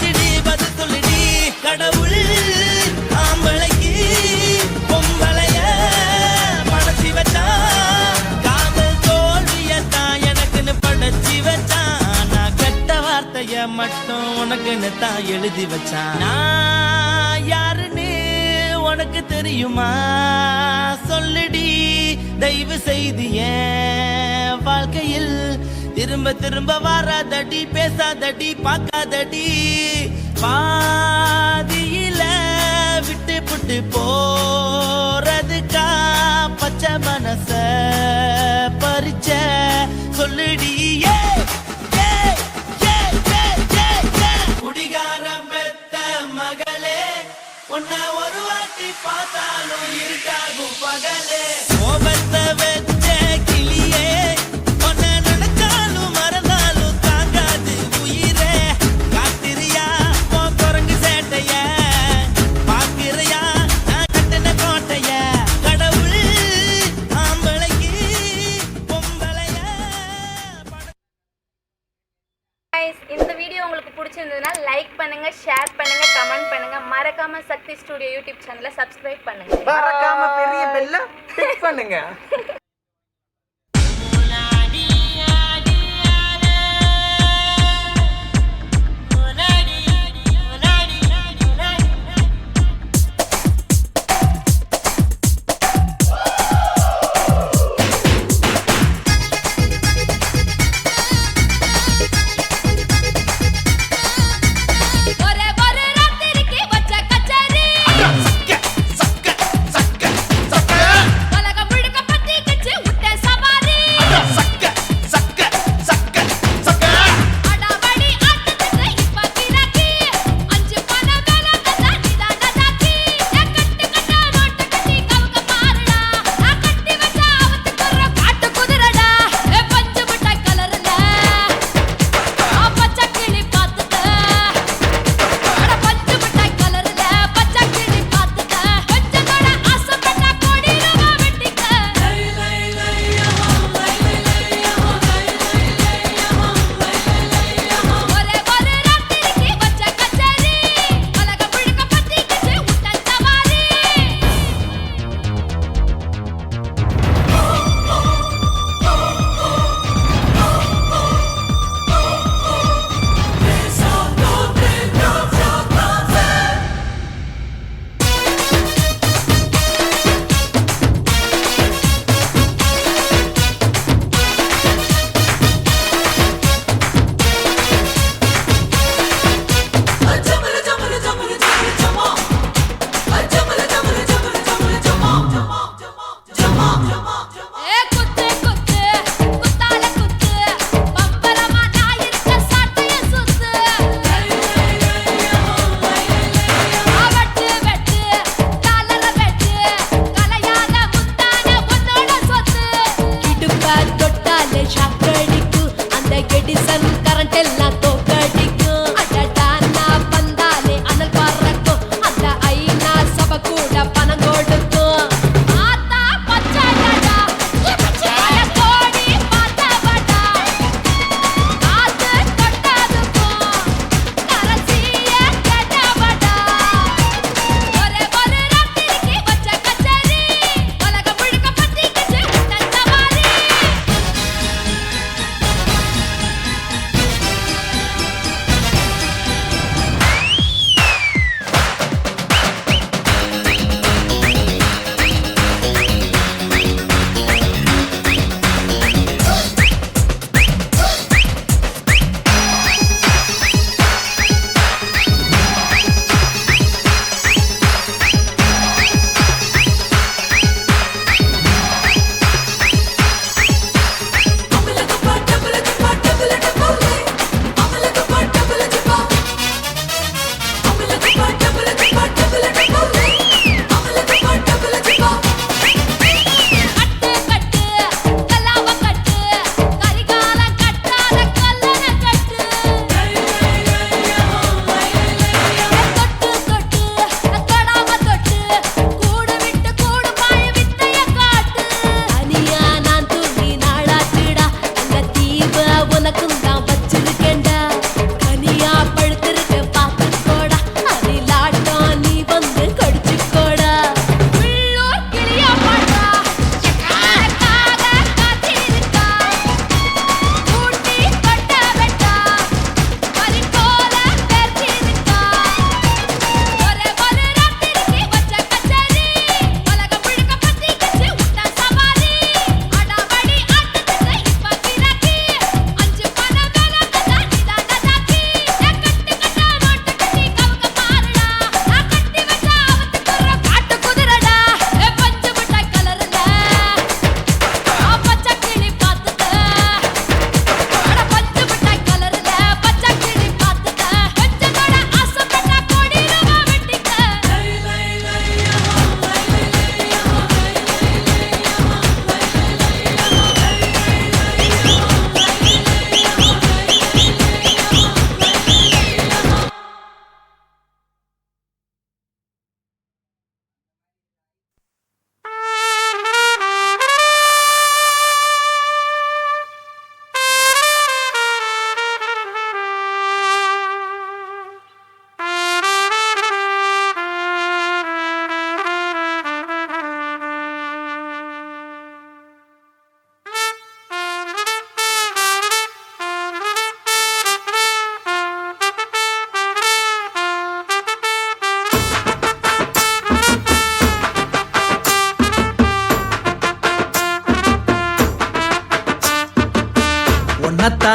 பேசிடி பதில் சொல்லிடி கடவுள் ஆம்பளைக்கு பொம்பளைய படைச்சி வச்சான் காதல் தோல்வியத்தான் எனக்குன்னு படைச்சி வச்சான் நான் கெட்ட வார்த்தைய மட்டும் உனக்குன்னு தான் எழுதி வச்சான் நான் யாருன்னு உனக்கு தெரியுமா சொல்லுடி தயவு செய்து என் வாழ்க்கையில் திரும்ப திரும்ப வராதடி பேசாதடி பார்க்காதடி பாதியில விட்டு புட்டு போறதுக்கா பச்சை மனச பறிச்ச சொல்லுடி குடிகாரம் பெத்த மகளே உன்னை ஒரு வாட்டி பார்த்தாலும் இருக்காகும் பகலே கோபத்தை வச்ச கிளியே உன்னை நினைச்சாலும் மறந்தாலும் தாங்காது உயிரே காத்திரியா உன் குரங்கு சேட்டைய பாக்கிறியா நான் கட்டின கோட்டைய கடவுள் ஆம்பளைக்கு பொம்பளைய இந்த வீடியோ உங்களுக்கு பிடிச்சிருந்ததுன்னா லைக் பண்ணுங்க, ஷேர் பண்ணுங்க, கமெண்ட் பண்ணுங்க. மறக்காம சக்தி ஸ்டுடியோ யூடியூப் சேனலை சப்ஸ்கிரைப் பண்ணுங்க. மறக்காம பெரிய பெல்ல கிளிக் பண்ணுங்க. உலகம் முழுக்க பத்திக்கிட்டு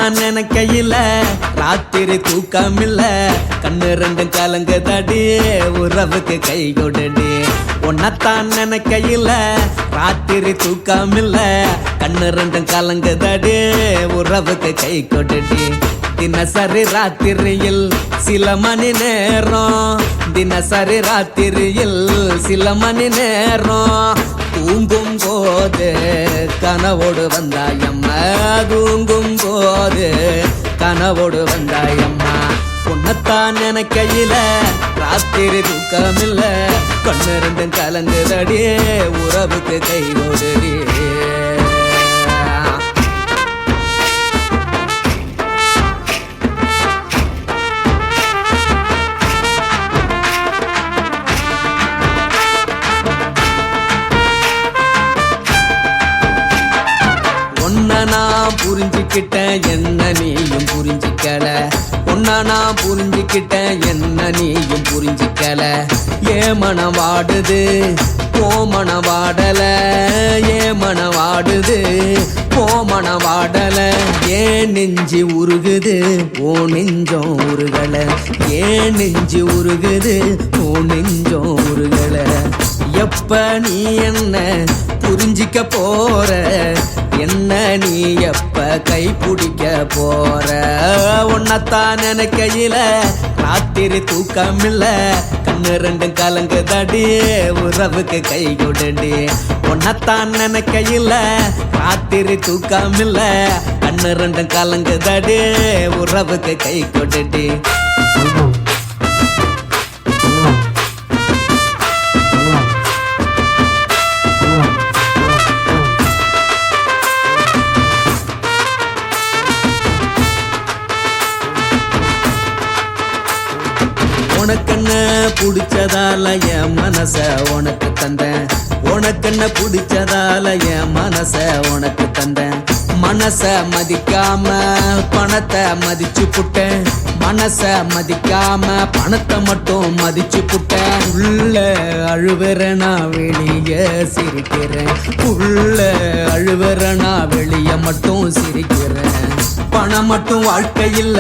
உன்னத்தான் நினைக்கையில ராத்திரி தூக்கமில்ல கண்ணு ரெண்டும் கலங்குதடி உறவுக்கு கை கொடுடி உன்னத்தான் நினைக்கையில ராத்திரி தூக்கமில்ல கண்ணு ரெண்டும் கலங்குதடி உறவுக்கு கை கொடுடி தினசரி ராத்திரியில் சில மணி நேரம் தினசரி ராத்திரியில் சில மணி நேரம் தூங்கும் போது கனவோடு வந்தாயம்மா தூங்கும் போது கனவோடு வந்தாயம்மா உன்னத்தான் நினைக்கையில ராத்திரி தூக்கமில்ல கண்ணு ரெண்டும் கலங்குதடி உறவுக்கு கை ஓடுடி நான் புரிஞ்சுக்கிட்டேன் என்ன நீயும் புரிஞ்சிக்கல உன்ன நான் புரிஞ்சுக்கிட்டேன் என்ன நீயும் புரிஞ்சிக்கல ஏ மனம் வாடுது ஓ மனம் வாடல ஏ மனம் வாடுது ஓ மனம் வாடல ஏன் நெஞ்சு உருகுது ஓ நெஞ்சம் உருகல ஏன் நெஞ்சு உருகுது ஓ நெஞ்சம் உருகல எப்ப நீ என்ன புரிஞ்சிக்க போற என்ன நீ எப்ப கை பிடிக்க போற உன்னத்தான் நினைக்கையில ராத்திரி தூக்கமில்ல கண்ணு ரெண்டும் கலங்குதடி உறவுக்கு கை கொடுடி உன்னத்தான் நினைக்கையில ராத்திரி தூக்கமில்ல கண்ணு ரெண்டும் கலங்குதடி உறவுக்கு கை கொடுடி உனக்கென்ன பிடிச்சதால என் மனச உனக்கு தந்தேன் உனக்கென்ன பிடிச்சதால என் மனச உனக்கு தந்தேன் மனச மதிக்காம பணத்தை மதிச்சு புட்டேன் மனச மதிக்காம பணத்தை மட்டும் மதிச்சு புட்டேன் உள்ள அழுவுறனா வெளிய சிரிக்கிறேன் உள்ள அழுவுறனா வெளிய மட்டும் சிரிக்கிறேன் பணம் மட்டும் வாழ்க்கையில்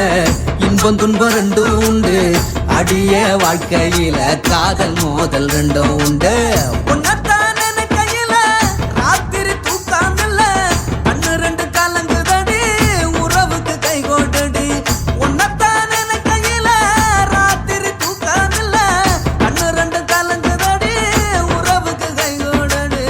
இன்பம் துன்பம் ரெண்டும் உண்டு அடிய வாழ்க்கையில காதல் மோதல் ரெண்டும் உண்டு உன்னத்தான் நினைக்கையில ராத்திரி தூக்கமில்ல கண்ணு ரெண்டு கலங்குதடி உறவுக்கு கை கொடுடி உன்னத்தான் நினைக்கையில ராத்திரி தூக்கமில்ல கண்ணு ரெண்டு கலங்குதடி உறவுக்கு கை கொடுடி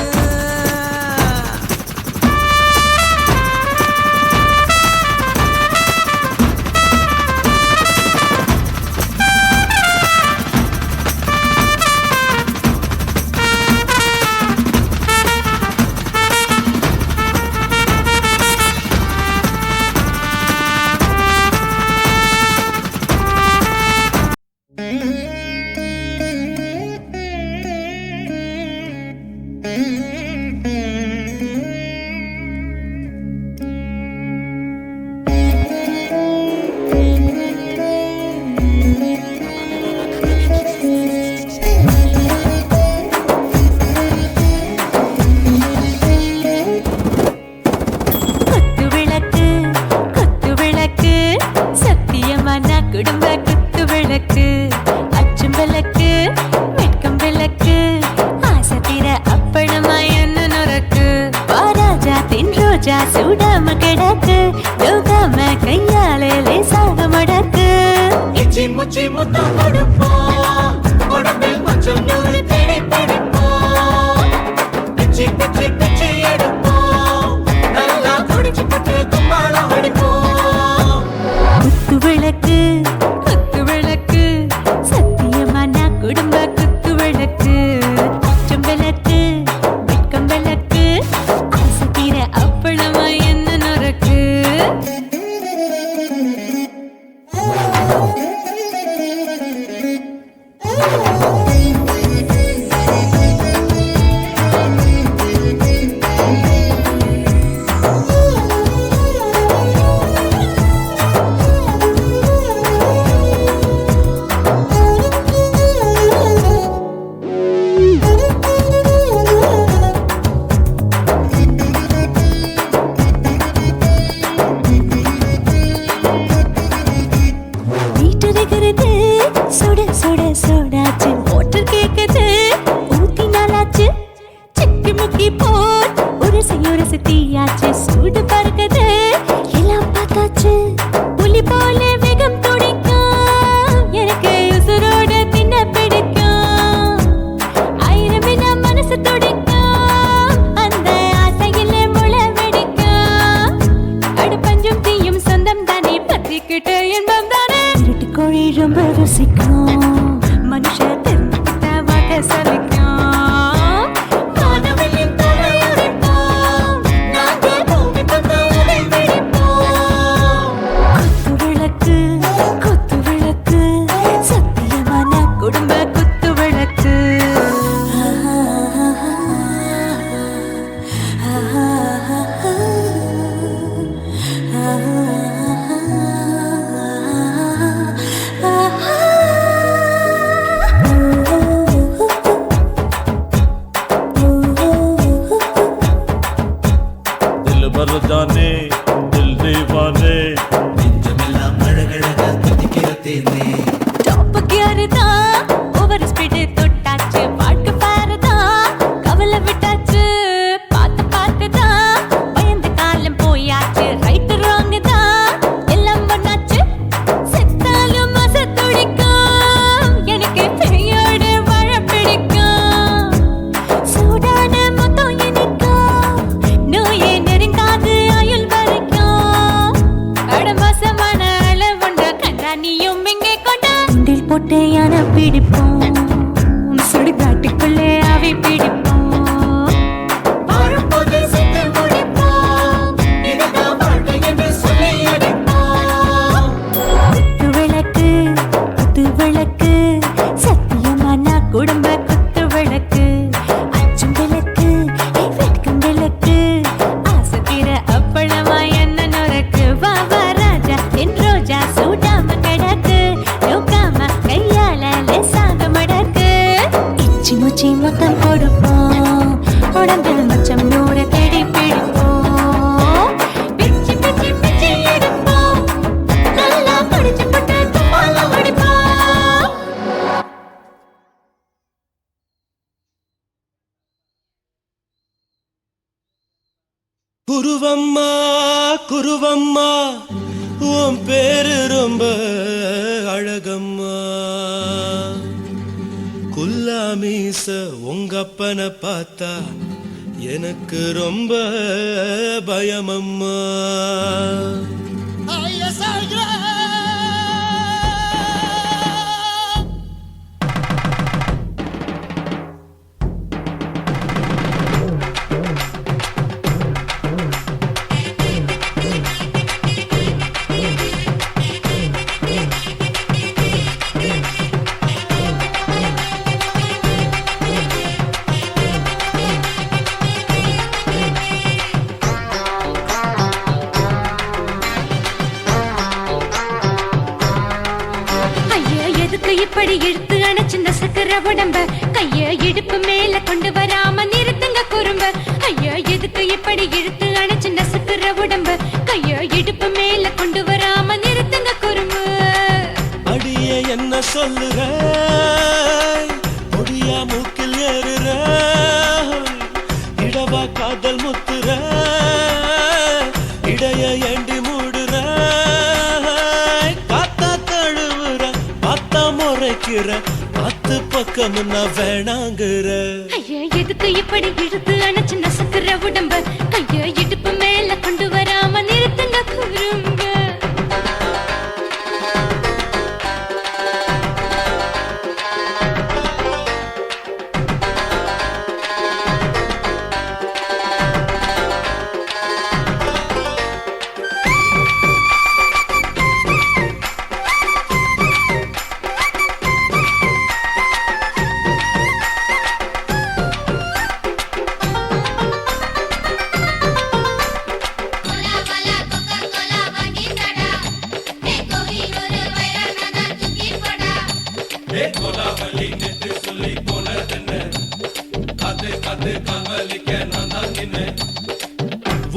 சுடாம கிடக்கு யோகாம கையாலே லேசாக மடக்கு இச்சி முச்சி முத்தம் கொடுப்போம் உடம்பில் கொஞ்சம் நூறு தேடி பிடிப்போம் பிச்சி பிச்சி பிச்சி எடுப்போம் நல்லா குடிச்சு பட்டு கும்பாளம் அடிப்போம் குத்து விளக்கு சத்தியமான குடும்ப குத்து விளக்கு செம்பலக்கு வெட்கம் விளக்கு ஆசை தீர அப்பளமா என்ன நொறுக்கு மனுஷ தெரிஞ்சுக்கிட்ட வாக்க சலிக்கும் வானவெளியின் தோலை உடைப்போம் நாங்கள் பூமி தந்த உடை வெடிப்போம் குத்து விளக்கு சத்தியமான குடும்ப குத்து விளக்கு दिल भर जाने दिल दीवाने நெஞ்சமெல்லாம் அழகழகா தித்திக்கிற தேனே டாப் கியர் தான் ஓவர் ஸ்பீட் தொட்டாச்சு பாட்டு பாரு தான் கவலை விட்டாச்சு பார்த்து தான் பயந்து காலம் போயாச்சு ரைட் ராங் தான் எல்லாம் பண்ணாச்சு செத்தாலும் மச துடிக்கும் எனக்கு பெரியோட வாழ பிடிக்கும் சூடான மொத்தம் இனிக்கும் நோயே நெருங்காது ஆயுள் வரைக்கும் அடமாசமான அளவுண்ட கண்டா நீயும் இங்கே கொண்ட உண்டில் போட்டு யானை பிடிப்போம் சுடுகாட்டுக்குள்ளே அவை பிடிப்போம் வாழும்போது செத்து முடிப்போம் இதுதான் வாழ்க்கை என்று சொல்லி அடிப்போம் குத்து விளக்கு சத்தியமான குடும்ப குத்து விளக்கு அச்சும் விளக்கு வெட்கும் விளக்கு ஆசைக்கிற அப்பளமா என்ன நுறக்கு வா வா ராஜா என் ரோஜா சூடாம கிடக்கு நோக்காம கையால லேசாக மடக்கு இச்சி முச்சி மொத்தம் கொடுப்போம் உடம்பில் மச்சம் நூறு தேடி பிடிப்போம் பிச்சி பிச்சி பிச்சி எடுப்போம் நல்லா படிச்சு போட்டு துப்பால படிப்போம் குருவம்மா குருவம்மா உன் பேரு ரொம்ப அழகம்மா குல்லாமீச உங்க அப்பனை பார்த்தா எனக்கு ரொம்ப பயமம்மா ஐயா எதுக்கு இப்படி இழுத்து அணைச்சு நசுக்கிற உடம்ப கைய இடுப்பு மேல கொண்டு வராம நிறுத்துங்க குறும்ப ஐயா எதுக்கு இப்படி இழுத்து அணைச்சு நசுக்கிற உடம்ப கைய இடுப்பு மேல கொண்டு வராம நிறுத்துங்க குறும்பு அடிய என்ன சொல்லுற பொடியா மூக்கில் ஏறுற இடவா காதல் முத்துற இடைய ஏண்டி மூடுற காத்தா தழுவுற பார்த்தா முறைக்கிற பத்து பக்கம் நான் வேணாங்குற ஐயா எதுக்கு இப்படி இழுத்து அணைச்சு நசுக்கிற உடம்ப கைய இடுப்பு மேல கொண்டு வராம நிறுத்துங்க குறும்ப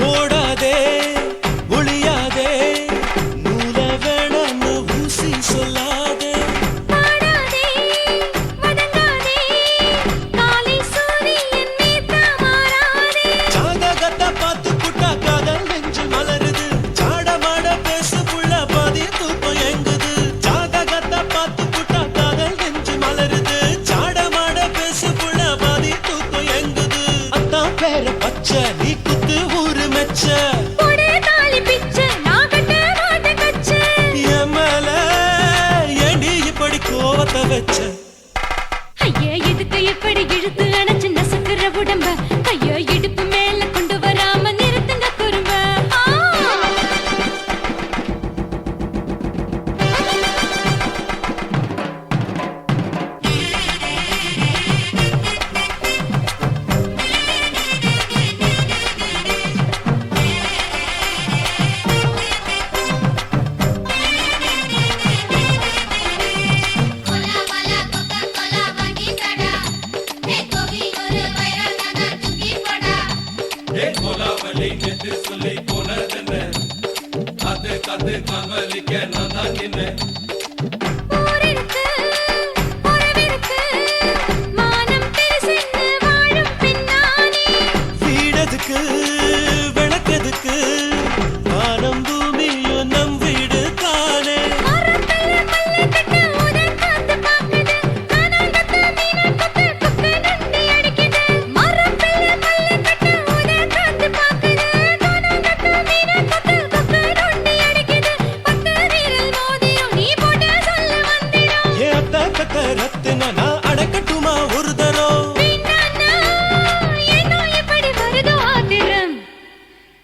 ஓடாதே ஒளியாதே நூல வேணான்னு ஊசி சொல்லாதே பாடாதே வதங்காதே காலை சூரியன் மீத மாறாதே ஜாதகத்தை பார்த்து புட்டா காதல் நெஞ்சு மலருது சாடமாட பேசு புள்ள பாதி தூக்கம் எங்குது ஜாதகத்தை பார்த்து புட்டா காதல் நெஞ்சு மலருது சாடமாட பேசு புள்ள பாதி தூக்கம் எங்குது அத்தா உன்னை நான் அடக்கட்டுமா ஒரு தரம் வீணானா, ஏனோ இப்படி வருதோ ஆத்திரம்.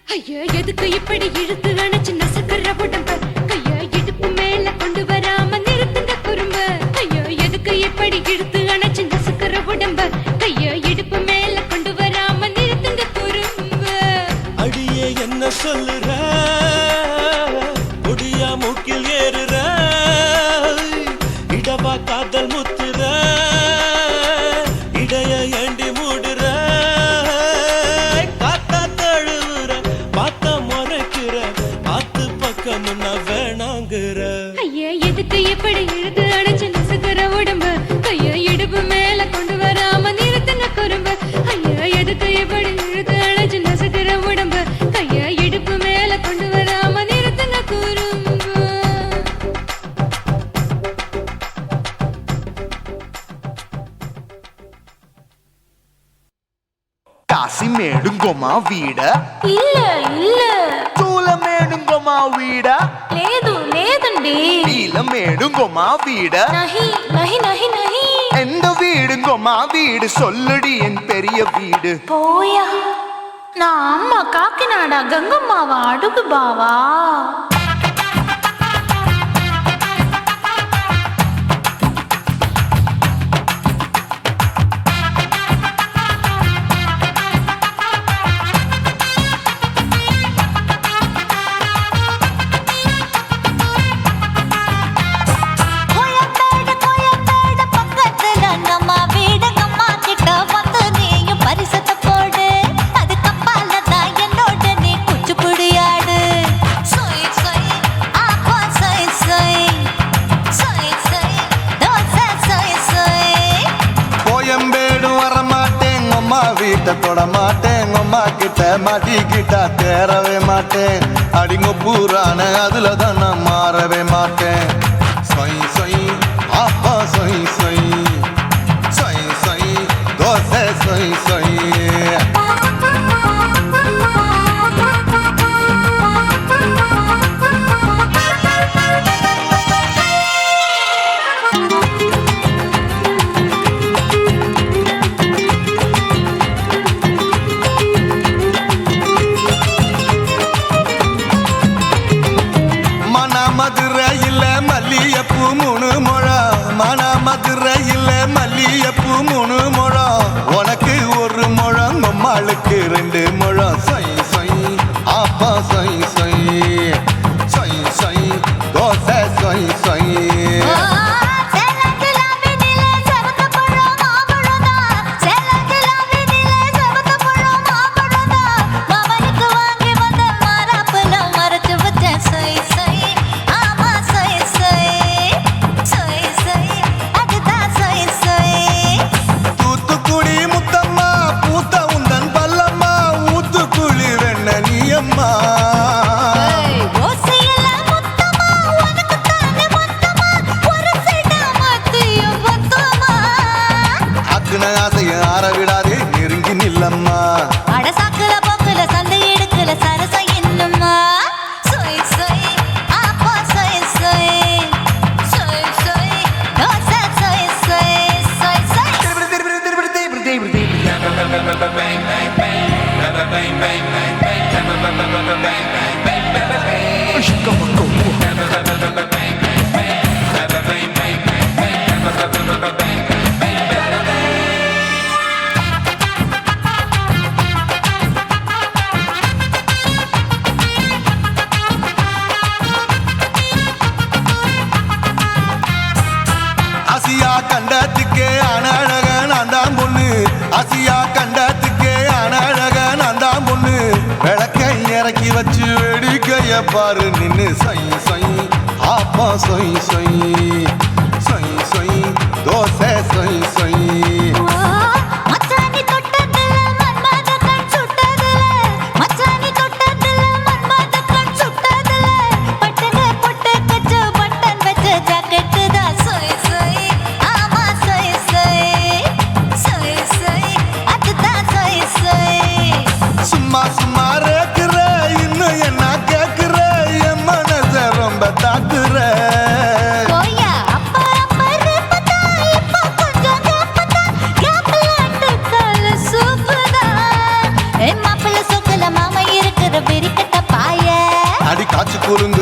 ஐயா எதுக்கு இப்படி இழுத்து அணைச்சு நசுக்குற உடம்ப கைய இடுப்பு மேல கொண்டு வராம நிறுத்துங்க குறும்ப ஐயா எதுக்கு இப்படி இழுத்து அணைச்சு நசுக்குற உடம்ப கைய இடுப்பு மேல கொண்டு வராம நிறுத்துங்க குறும்ப அடியே என்ன சொல்லுற முடியா மூக்கில் ஏறுற இடவா காதல் முத்துற இடைய ஏண்டி மூடுற காத்தா தழுவுற பார்த்த முறைக்கிற பார்த்து பக்கம் வேணாங்கிற ஐயா எதுக்கு இப்படி இழுத்து அணைச்சு நசுக்குற உடம்ப கைய இடுப்பு மேல கொண்டு வராம நிறுத்துங்க குறும்ப ஐயா எதுக்கு இப்படி இழுத்து அணைச்சு நசுக்குற உடம்ப கைய இடுப்பு மேல கொண்டு வராம நிறுத்துங்க குறும்ப కాశీమేడుంగొమా వీడ இல்ல இல்ல చూలమేడుంగొమా వీడ లేదు లేదండి నీలమేడుంగొమా వీడ நஹி நஹி நஹி நஹி எந்த வீடுங்கொமா வீடு சொல்லுடி என் பெரிய வீடு போயா நான் அம்மா காக்கிநாடா கங்கம்மாவா அடுகு பாவா கோயம்பேடு பக்கத்துல நம்ம வீடு அம்மா கிட்ட வந்து நீயும் பரிசத்தை போடு அது கப்பால தான் என்னோட நீ குச்சிப்புடியாடு சொய் சொய் ஆப்பா சொய் சொய் சொய் சொய் தோசை சொய் சொய் கோயம்பேடு வரமாட்டேன் அம்மா வீட்டை தொட மாட்டேன் அம்மா கிட்ட மாட்டிக்கிட்டா தேரவே மாட்டேன் அடிங்க பூரான அதுல தான் நான் மாறவே மாட்டேன் சொய் சொய் அப்பா சொய் சொய் சொய் சொய் தோசை சொய் சொய் மதுரையில் மல்லியப்பூ 3 முழம் மதுரையில் மல்லியப்பூ 3 முழம் உனக்கு 1 முழம் அம்மாளுக்கு 2 முழம் சொய் சொய் அப்பா சொய் சொய் சொய் சொய் தோசை சொய் சொய் ஆரவிடாதே நெருங்கி நில்லம்மா அடசாக்குல போக்குல சந்தை எடுக்கல சரச என்னம்மா சொய் சொய் ஆப்பா சொய் சொய் சொய் சொய் தோசை சொய் சொய் சொய் சொய் ஆசியா கண்டத்துக்கே அனழக நான் தான் பொண்ணு ஆசியா கண்டத்துக்கே அனழக நான் தான் பொண்ணு விளக்கை இறக்கி வச்சு வேடிக்கைய பாரு நின்னு சொய் சொய் ஆப்பா சொய் சொய் சொய் சொய் தோசை சொய் சொய் மச்சானி தொட்டதுல மன்மத கண் சுட்டதுல மச்சானி தொட்டதுல மன்மத கண் சுட்டதுல பட்டன பொட்டு கச்சு பட்டன் வச்ச ஜாக்கெட் தான் சொய் சொய் ஆமா சொய் சொய் சொய் சொய் அதுதான் சொய் சொய் சும்மா சும்மா ரேக்குற இன்னும் என்ன கேக்குற என் மனச ரொம்ப தாக்குற கோயா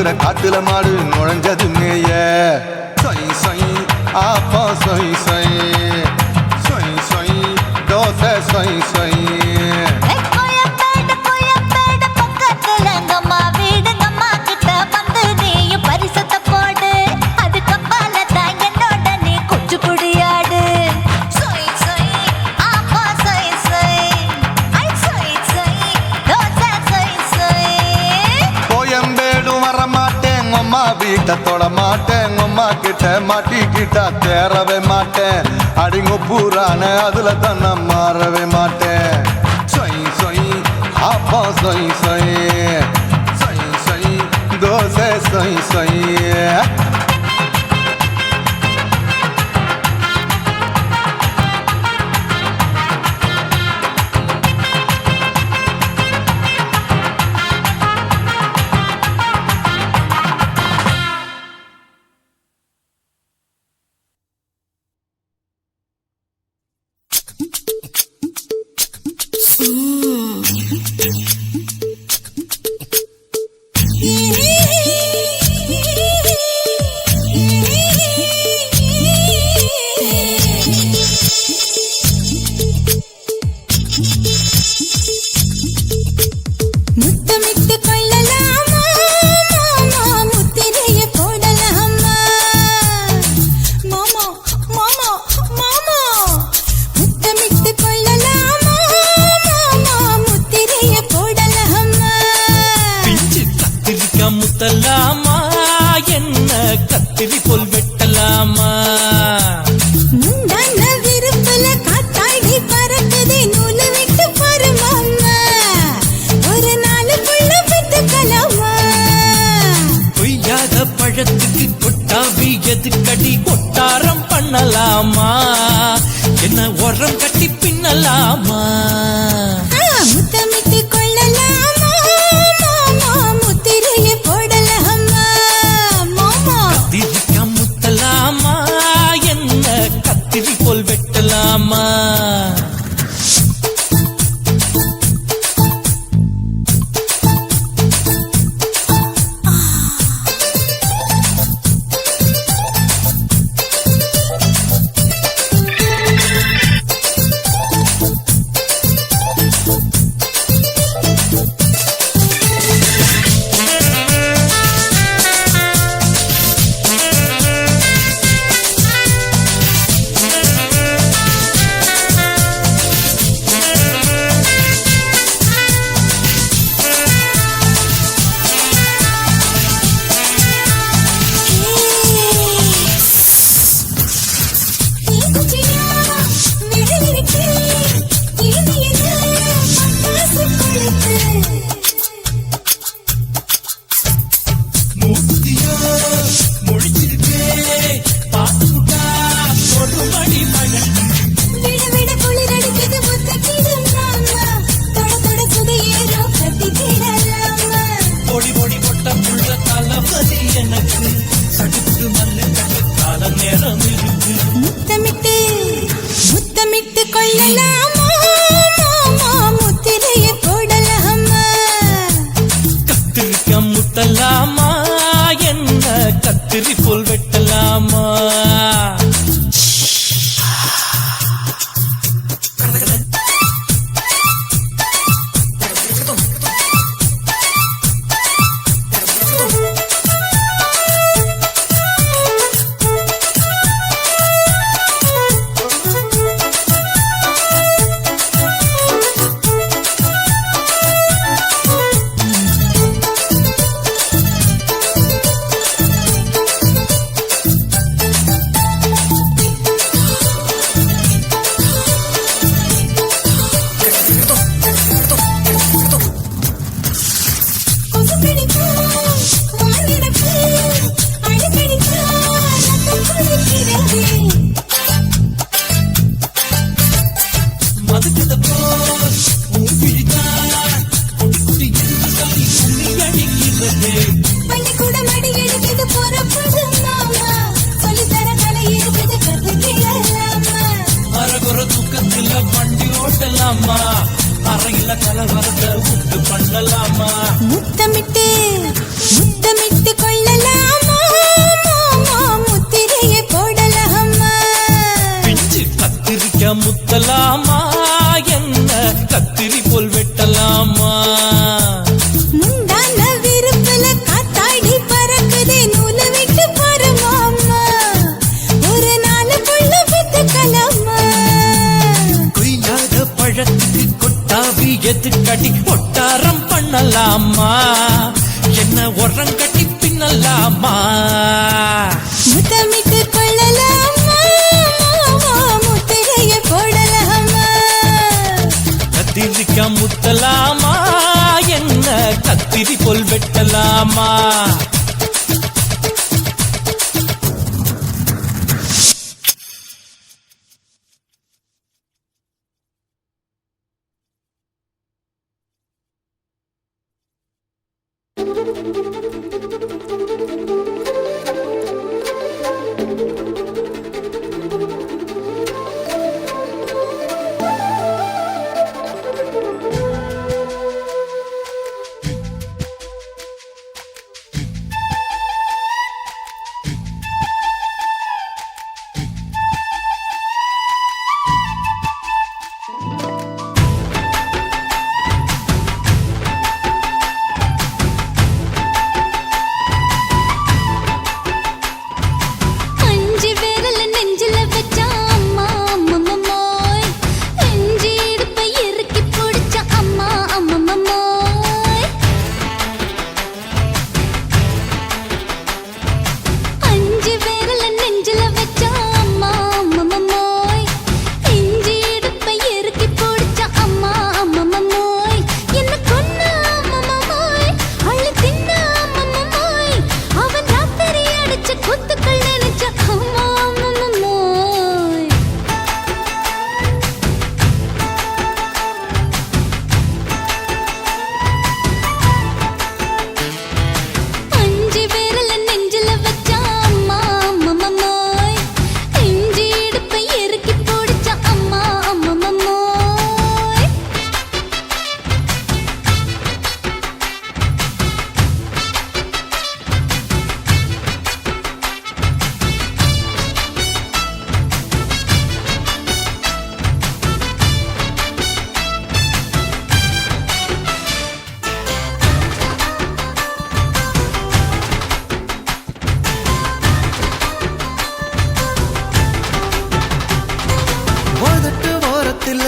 மதுரை காட்டுல மாடு நுழைஞ்சது மேய சொய் சொய் ஆப்பா சொய் சொய் சொய் சொய் தோசை சொய் சொய் கோயம்பேடு பக்கத்துல எங்கம்மா வீடு அம்மா கிட்ட வந்து நீயும் பரிசத்தை போடு அது கப்பால தான் என்னோட நீ குச்சி புடியாடு சொய் சொய் ஆப்பா சொய் சொய் ஐ சொய் சொய் தோசை சொய் சொய் கோயம்பேடும் வரமாட்டேன் அம்மா வீட்டை தொட மாட்டேன் அம்மா கிட்ட மாட்டிக்கிட்டா தேரவே மாட்டேன் அடிங்க பூரான அதுல தான் நான் மாறவே மாட்டேன் சொய் சொய் ஆப்பா சொய் சொய் சொய் சொய் தோசை சொய் சொய் முத்தமிட்டு கொள்ளலாமா மாமா முத்திரைய போடலாமா மாமா மாமா மாமா முத்தமிட்டு கொள்ளலாமா மாமா முத்திரைய போடலாமா பிஞ்சு கத்திரிக்கா முத்தலாமா என்ன கத்திரி போல் வெட்டலாமா முந்தான விருப்பல காத்தாடி பறக்குதே நூலு விட்டு பாரு மாமா ஒரு நாளுக்குள்ள விட்டுக்கலாமா கொய்யாத பழத்துக்கு கொட்டாவி எதுக்கடி கொட்டாரம் பண்ணலாமா என்ன உரம் கட்டி பின்னலாமா முத்தமிட்டு கொள்ளலாமா மாமா முத்திரைய போடலாமா மாமா கத்திரிக்கா முத்தலாமா என்ன கத்திரி போல் வெட்டலாமா முத்தமிட்டு முத்தமிட்டு கொள்ளலாமா மாமா முத்திரைய போடலாமா கத்திரிக்கா முத்தலாமா என்ன கத்திரி போல் வெட்டலாமா பண்ணலாமா அறையில கலவரத்தை விட்டு பண்ணலாமா முத்தமிட்டு முத்தமிட்டு கத்திரிக்க முத்தலாமா என்ன கத்திரி போல் வெட்டலாமா முந்தான விருப்பல காத்தாடி பறக்குதே நூலை விட்டு பரமாமா ஒரு நாள் புள்ள வித்து கலமா கொய்யாத பழத்துக்கு கொட்டாவி எதுக்கடி ஒட்டாரம் பண்ணலாமா என்ன உரம் கட்டி பின்னலாமா முத்தமிட்டு கொள்ளலாமா முத்திரைய போடலாமா கத்திரிக்க முத்தலாமா என்ன கத்திரி போல் வெட்டலாமா அஞ்சு விரல நெஞ்சில வச்சா அம்மா அம்மம்மோய் நெஞ்சு இடுப்பை இறுக்கி பிடிச்ச அம்மா அம்மம்மோய் அஞ்சு விரல நெஞ்சில வச்சா அம்மா அம்மம்மோய் நெஞ்சு இடுப்பை இறுக்கி பிடிச்ச அம்மா அம்மம்மோய் என்ன கொன்ன அம்மம்மோய் அள்ளி தின்ன அம்மம்மோய் அவன் ராத்திரி அடிச்ச குத்துக்கள் நினைச்ச அம்மா அம்மம்மோய் அஞ்சு விரல நெஞ்சில வச்சா அம்மா அம்மம்மோய் நெஞ்சு இடுப்பை இறுக்கி பிடிச்ச அம்மா அம்மம்மோய் உதட்டு ஓரத்துல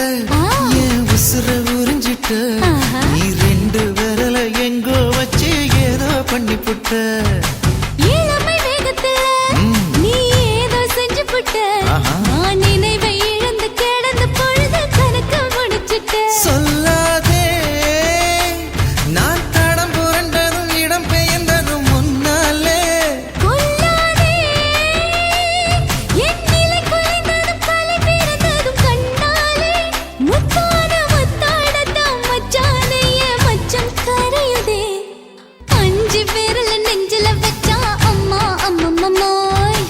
என் உசுர உறிஞ்சிட்ட ஆஹா. நீ ரெண்டு விரல எங்கோ வச்சு ஏதோ பண்ணி புட்ட இளமை வேகத்துல நீ ஏதோ செஞ்சு புட்ட நான் நினைவை இழந்து கிடந்து பொழுது கணக்கு முடிச்சிட்ட சொல்லாதே நான் தடம் புரண்டதும் இடம் பெயர்ந்ததும் முன்னாலே கொல்லாதே என் நிலை குலைந்ததும் கலை பிறந்ததும் கண்ணாலே முத்தான முத்தாடத்தான் மச்சானைய மச்சம் கரையுதே அஞ்சு விரல நெஞ்சில வச்சா அம்மா அம்மம்மோய்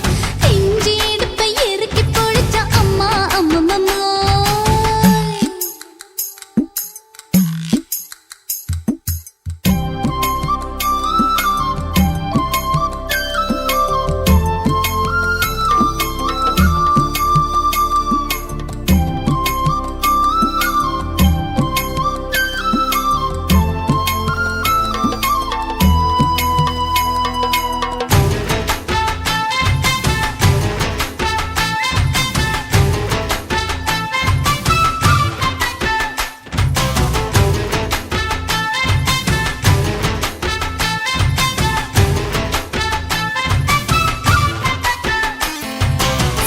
நெஞ்சு இடுப்பை இறுக்கி பிடிச்ச அம்மா அம்மம்மோய்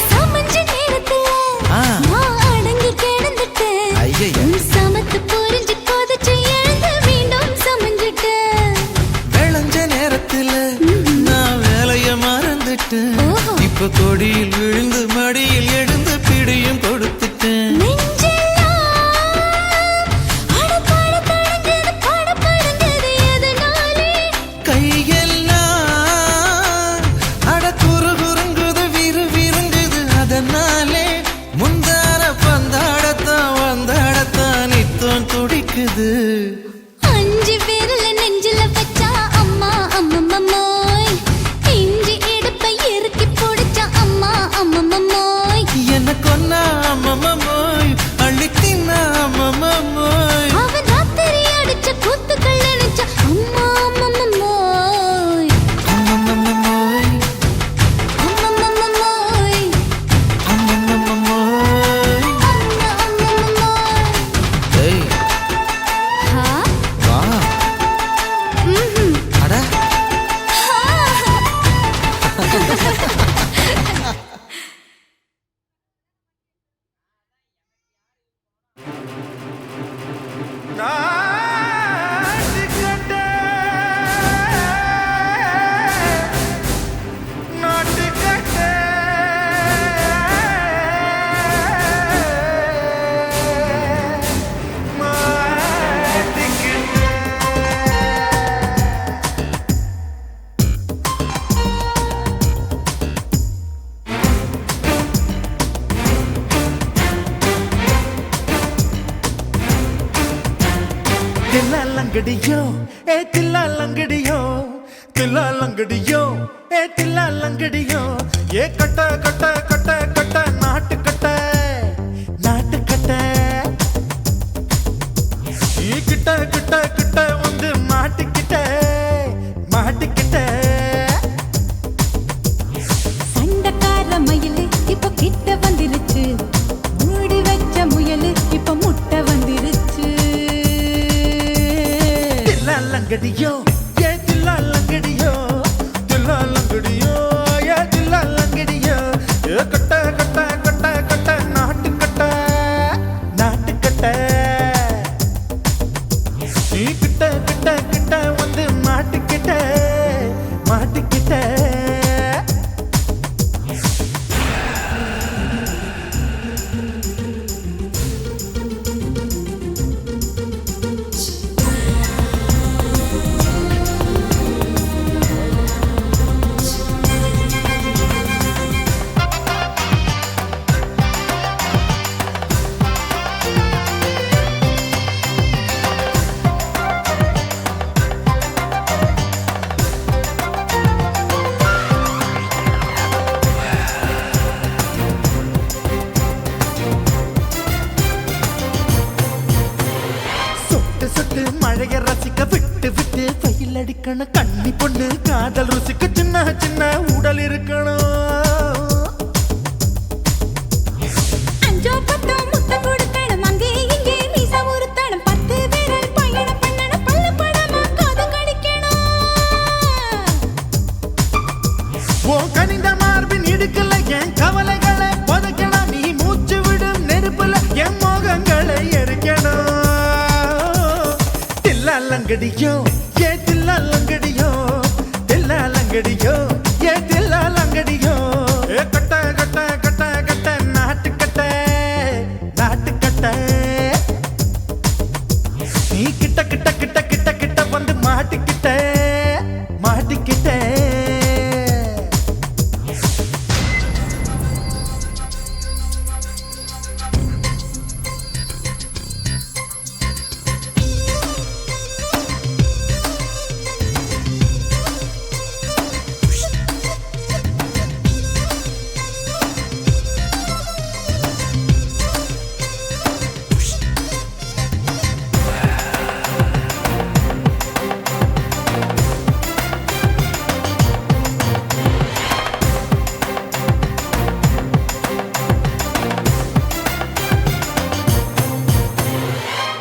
சமஞ்ச நேரத்துல நான் அடங்கி கிடந்துட்டேன் ஐயைய. உன் சமத்து புரிஞ்சு கொதிச்சு எழுந்து மீண்டும் சமஞ்சிட்டேன் விளைஞ்ச நேரத்துல நான் வேலைய மறந்துட்டேன் ஓஹோ. இப்ப கொடியில் விழுந்து மடியில் எழுந்து பிடியும் கொடுத்துட்டேன் நெஞ்செல்லாம் அடப்பாட தடஞ்சது படபடந்தது எதனாலே கையெல்லாம் அட குறு குறுங்குது விறு விருங்குது அதனாலே முந்தார பந்தாடத்தான் வந்தாடத்தான் நித்தம் துடிக்குது அஞ்சு விரல நெஞ்சில வச்சா அம்மா அம்மம்மோய் நெஞ்சு இடுப்பை இறுக்கி பிடிச்ச அம்மா அம்மம்மோய் என்ன கொன்னா அம்மம்மோ லங்கடியோ ஏ தில்லா லங்கடியோ தில்லா லங்கடியோ ஏ தில்லா லங்கடியோ ஏ கட்ட கட்ட கட்ட கட்ட நாட்டு கட்ட நாட்டு கட்ட ஈ கிட்ட கிட்ட கிட்ட வந்து மாட்டிக்கிட்ட மாட்டிக்கிட்ட சண்டக்கார மயிலு இப்ப கிட்ட வந்துருச்சு மூடி வச்ச முயலு இப்ப முட்டை வந்துருச்சு தில்லா லங்கடியோ ஏ தில்லா லங்கடியோ தில்லா லங்கடியோ ஏ தில்லா லங்கடியோ ஏ கட்ட கட்ட கட்ட கட்ட நாட்டு கட்ட நாட்டு கட்ட நீ கிட்ட கிட்ட கிட்ட வந்து மாட்டிக்கிட்ட மாட்டிக்கிட்ட சொட்டு சொட்டு மழைய ரசிக்க விட்டு விட்டு வெயில் அடிக்கணும் கண்ணி பொண்ணு காதல் ருசிக்க சின்ன சின்ன உடல் இருக்கணும் அஞ்சோ பத்தோ முட்டை கொடுக்கணும் அங்கே இங்கே மீச உருத்தணும் 10 விரல் பயணம் பண்ணணும் பல்ல படமா காது கடிக்கணும் ஓ கனிந்த மார்பின் இடுக்கல என் கவலைகளை புதைக்கணும் நீ மூச்சு விடும் நெருப்புல என் மோகங்களை எரிக்கணும் தில்லா லங்கடியோ ஏ தில்லா லங்கடியோ தில்லா லங்கடியோ ஏ தில்லா லங்கடியோ ஏ கட்ட கட்ட கட்ட கட்ட நாட்டு கட்ட நாட்டு கட்ட நீ கிட்ட கிட்ட கிட்ட கிட்ட கிட்ட வந்து மாட்டிக்கிட்ட மாட்டிக்கிட்ட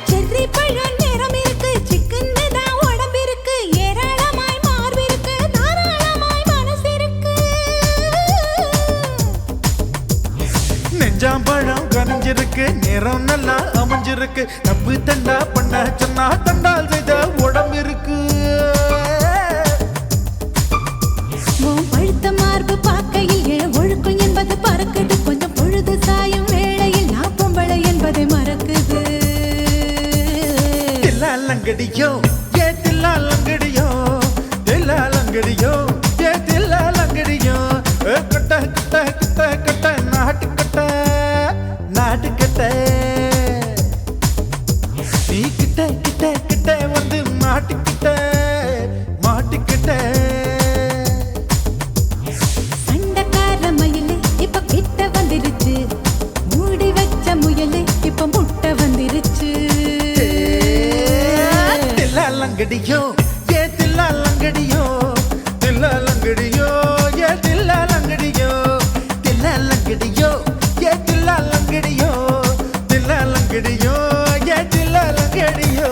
செர்ரி பழம் நிறம் இருக்கு சிக்கன்னு தான் உடம்பு இருக்கு ஏராளமாய் மார்பு இருக்கு தாராளமாய் மனசு இருக்கு நெஞ்சாம்பழம் கனிஞ்சிருக்கு நிறம் நல்லா அமைஞ்சிருக்கு தப்பு தண்டா பண்ண சொன்னா தண்டால் செய்த உடம்பு இருக்கு உன் பழுத்த மார்பு பார்க்கையில் என் ஒழுக்கம் என்பது பறக்குது கொஞ்சம் பொழுது சாயும் வேளையில் நான் பொம்பளை என்பதை மறக்குது தில்லா லங்கடியோ ஏ தில்லா லங்கடியோ தில்லா லங்கடியோ ஏ தில்லா லங்கடியோ ஏ கட்ட கட்ட கட்ட கட்ட நாட்டு கட்ட நாட்டு கட்ட நீ கிட்ட கிட்ட கிட்ட வந்து மாட்டிக்கிட்ட மாட்டிக்கிட்ட சண்டக்கார மயிலு இப்ப கிட்ட வந்துருச்சு மூடி வச்ச முயலு இப்ப முட்டை வந்துருச்சு தில்லா லங்கடியோ ஏ தில்லா லங்கடியோ தில்லா லங்கடியோ ஏ தில்லா லங்கடியோ தில்லா லங்கடியோ ஏ தில்லா லங்கடியோ தில்லா லங்கடியோ ஏ தில்லா லங்கடியோ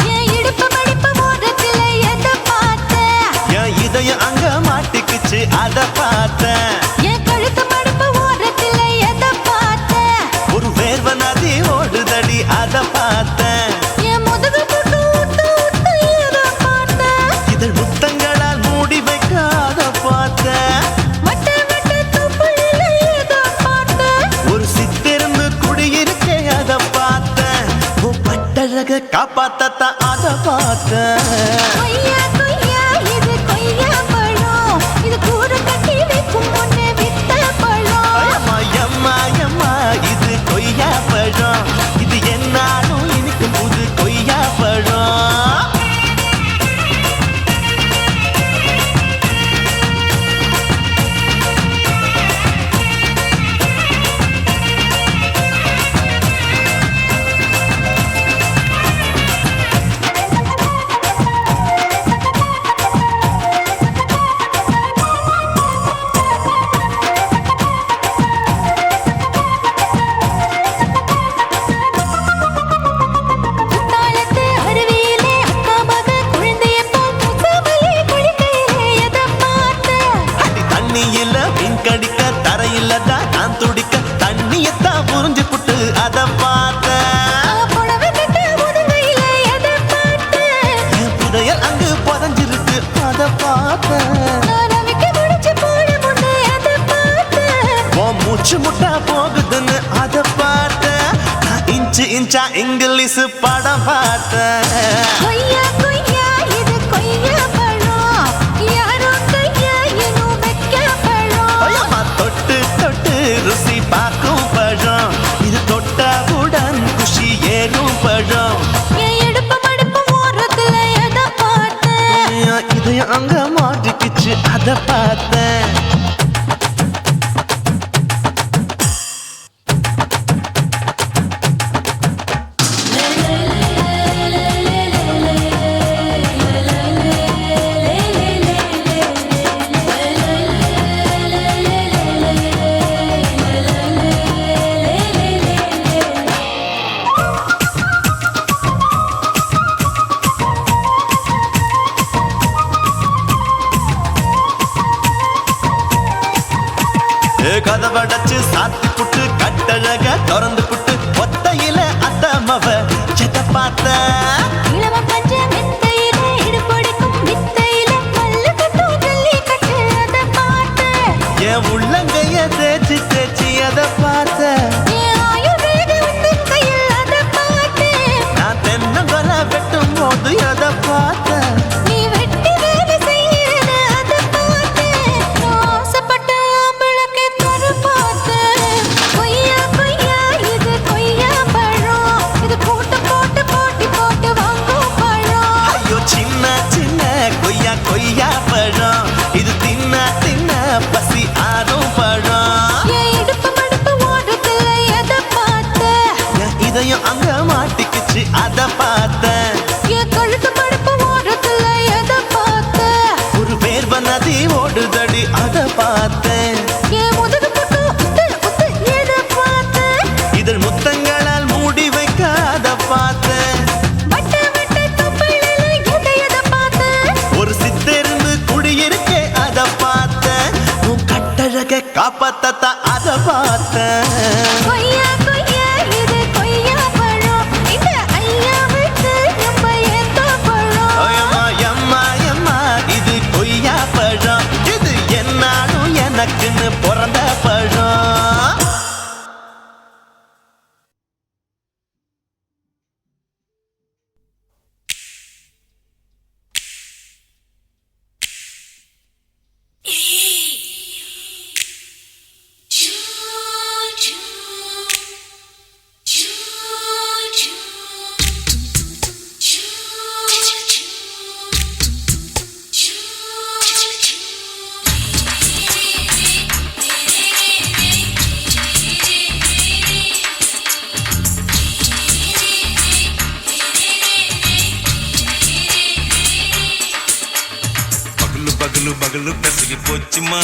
என் இடுப்பு மடிப்பு ஓரத்துல எதை பார்த்த என் இதயம் அங்க மாட்டிக்கிச்சு அத பார்த்தேன் என் கழுத்து மடிப்பு ஓரத்துல எதை பார்த்த ஒரு வேர்வ நதி ஓடுதடி அத பார்த்தேன் என் முதுகு புட்டு விட்டு விட்டு எதை பார்த்த இதழ் முத்தங்களால் மூடி வைக்க அத பார்த்தேன் வட்ட வட்ட தொப்புளில காப்பாத்தத்தான் அத பார்த்தேன். கொய்யா கொய்யா இது கொய்யா பழம், இது கூறு கட்டி வைக்கும் முன்னே வித்த பழம். அம்மா எம்மா எம்மா இது கொய்யா பழம், இது என்னாலும் இனிக்கும் புது கொய்யா பழம். குத்தாலத்து அருவியிலே அக்கா மக குழந்தைய போல் முகமலே குளிக்கையிலே எதை பார்த்தேன்? அடி தண்ணியில மீன் கடிக்க தரையிலதான் நான் துடிக்க தண்ணியத்தான் புரிஞ்சு புட்டு அத பார்த்தேன். புடவை கட்ட முதுகையிலே எதை பார்த்தேன்? என் புதையல் அங்கு புதஞ்சிருக்கு அத பார்த்தேன். நான் அவிக்க முடிச்சு போட முன்னே எதை பார்த்தேன்? உன் மூச்சு முட்டா போகுதுன்னு அத பார்த்தேன். நான் இன்ச்சு இன்ச்சா இங்கிலீஷ் படம் பார்த்தேன். கொய்யா கொய்யா இது கொய்யா பழம், யாரோ கையா இன்னும் வைக்க பழம். ஐயம்மா தொட்டு தொட்டு ருசி பார்க்கும் பழம், இது தொட்டவுடன் குஷி ஏறும் பழம். என் இடுப்பு மடுப்பு ஓரத்துல எதை பார்த்தேன்? என் இதயம் அங்க மாட்டிக்கிச்சு அத பார்த்தேன். கதவடைச்சு சாத்தி புட்டு கட்டழக திறந்து புட்டு ஒத்தையில அத்தமவ எதை பார்த்த. இளவ பஞ்ச மெத்தையிலே இடுப்பொடிக்கும் வித்தையில மல்லு கட்டும் ஜல்லி கட்டு அதை பார்த்தேன். என் உள்ளங்கைய தேய்ச்சி தேய்ச்சி அதை பார்த்த. என் ஆயுர்வேத உந்தன் கையில் அதை பார்த்தேன். நான் தென்னங்கொலை வெட்டும் போது எதை பார்த்த. நீ வெட்டி வேலை செய்யறது அதை பார்த்தேன். நான் ஆசைப்பட்ட ஆம்பளுக்கு தர பார்த்தேன். கொய்யா கொய்யா இது கொய்யா பழம், இது போட்டு போட்டு போட்டி போட்டு வாங்கும் பழம். ஐயோ சின்ன சின்ன கொய்யா கொய்யா பழம், இது தின்ன தின்ன பசி ஆறும் பழம். என் இடுப்பு மடுப்பு ஓரத்துல எதை பார்த்தேன்? என் இதயம் அங்க மாட்டிக்கிச்சு அத பார்த்தேன். என் கழுத்து மடுப்பு ஓரத்துல எதை பார்த்தேன்? ஒரு வேர்வ நதி ஓடுதடி அத பார்த்தேன். என் முதுகு பக்கம் உத்து உத்து எதை பார்த்தேன்? இதழ் முத்தங்களால் மூடி வைக்க அத பார்த்தேன். வட்ட வட்ட தொப்பையில எதை பார்த்தேன்? ஒரு சித்தெரும்பு குடியிருக்கே அத பார்த்தேன். உன் கட்டழக காப்பாத்தத்தான் அத பார்த்தேன். கொய்யா கொய்யா இது கொய்யா பழம், இந்த ஐயா விட்டு நம்ம எந்த பழம்? ஐயம்மா எம்மா எம்மா இது கொய்யா பழம், இது என்னாலும் எனக்குன்னு பிறந்த பழம். பகலு பகலு பெசகி போச்சுமா,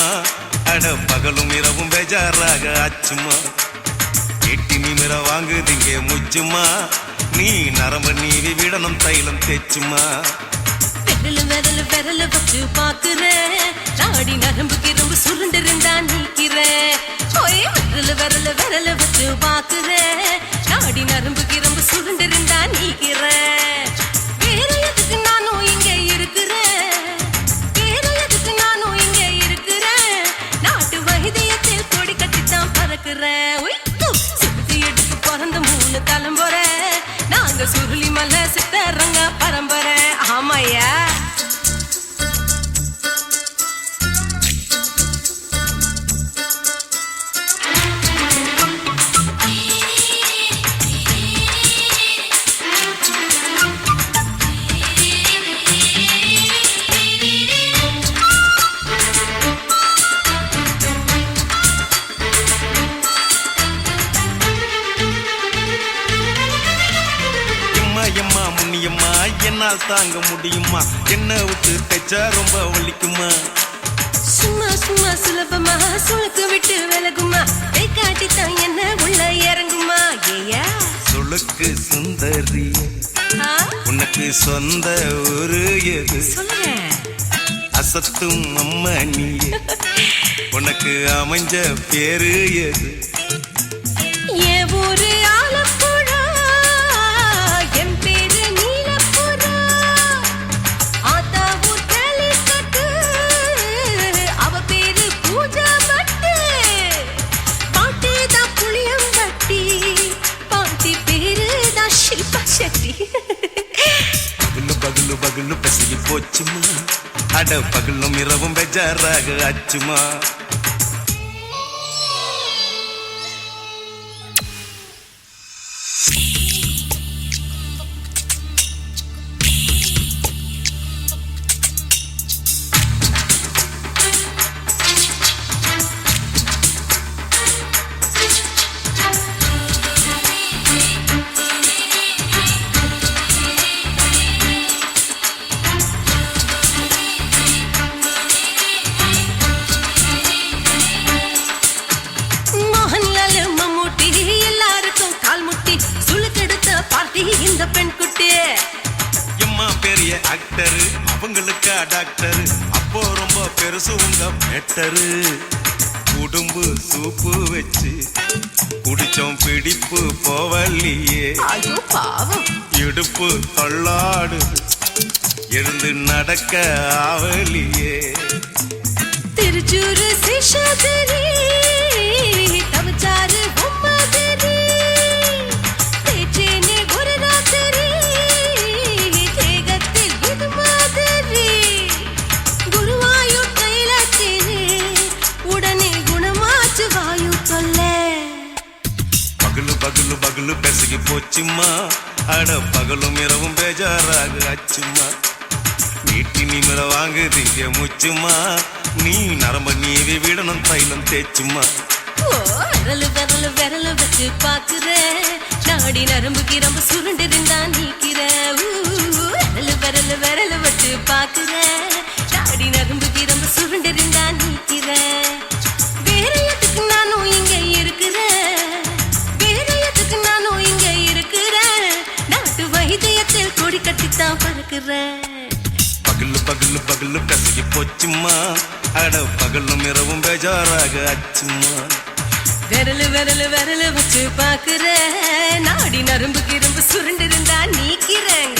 அட பகலும் இரவும் பேஜாராக ஆச்சுமா. எட்டி நிமிர வாங்குதிங்க முச்சுமா, நீ நரம்பு நீவி விடணும் தைலம் தேச்சுமா. விரல் விரல் விரல் வச்சு பாக்குறேன், நாடி நரம்பு கிரம்பு சுருண்டிருந்தா நீக்கிறேன். ஓய் விரல் விரல் விரல் வச்சு பாக்குறேன், நாடி நரம்பு கிரம்பு சுருண்டிருந்தா நீக்கிறேன். வேற எதுக்கு நானும் இங்க இருக்கிறேன், வேற எதுக்கு நானும் இங்க இருக்கிறேன். நாட்டு வைத்தியத்தில் கொடி கட்டித்தான் பறக்கிறேன். சுத்தி எடுத்து பிறந்த 3 தலைமுறை நாங்க சுருளி மலை ஐயா. எம்மா முன்னியம்மா என்னால் தாங்க முடியுமா என்ன விட்டு தைச்சா ரொம்ப வலிக்குமா சும்மா சும்மா சுலபமா சுளுக்கு விட்டு விலகுமா கை காட்டித்தான் என்ன உள்ள இறங்குமா ஏயா சுளுக்கு சுந்தரி உனக்கு சொந்த ஒரு எது சொல்றேன் அசத்தும் அம்மா நீயே உனக்கு அமைஞ்ச பேரு எது ஏ ஊரு ஆலப்புழா என் பேரு நீலப்புறா ஆத்தா ஊர் கேலிக்கட்டு அவ பேரு பூஜா பட்டு பாட்டி தான் புளியம்பட்டி பாட்டி பேரு தான் ஷில்பா செட்டி பகலு பகலு பகலு பசிக்கு போச்சுமா அட பகலும் இரவும் பெஜாராக ஆச்சுமா மோகன்லால் மம்மூட்டி எல்லாருக்கும் கால் முட்டி சுளுக்கெடுத்த பார்ட்டி இந்த பெண் குட்டி எம்மா பெரிய ஆக்டரு அவங்களுக்கா டாக்டரு அப்போ ரொம்ப பெருசு உங்க மேட்டரு உடம்பு சூப்பு வச்சு குடிச்சோம் பிடிப்பு போவல்லையே ஐயோ பாவம் இடுப்பு தள்ளாடு எழுந்து நடக்க ஆவலியே திருச்சூரு சேஷாதிரி தவச்சாரு பொம்மதிரி தேச்சேனே ஒரு ராத்திரி தேகத்தில் இது மாதிரி குருவாயூர் தைலத்திலே உடனே குணமாச்சு வாயு தொல்லை பகலு பகலு பகலு பெசகி போச்சுமா அட பகலும் இரவும் பேஜாராக ஆச்சுமா நீட்டி நிமிர வாங்குதீங்க முச்சுமா நீ நரம்ப நீவி விடணும் தைலம் தேய்ச்சுமா ஓ விரலு விரலு விரலு வச்சு பாக்குறேன் நாடி நரம்பு கிரம்பு சுருண்டு இருந்தா நீக்கிறேன் விரலு விரலு விரலு வச்சு பாக்குறேன் நாடி நரம்பு கிரம்பு சுருண்டு இருந்தா நீக்கிறேன் வேற எதுக்கு நானும் இங்க இருக்கிறேன் வேற எதுக்கு நானும் இங்க இருக்கிறேன் நாட்டு வைத்தியத்தில் கொடி கட்டித்தான் பறக்கிறேன் பகலு பகலு பகலு பெசகி போச்சுமா அட பகலும் இரவும் பேஜாராக ஆச்சுமா விரலு விரலு விரலு வச்சு பாக்குறேன் நாடி நரம்பு கிரம்பு சுருண்டு இருந்தா நீக்கிறேங்க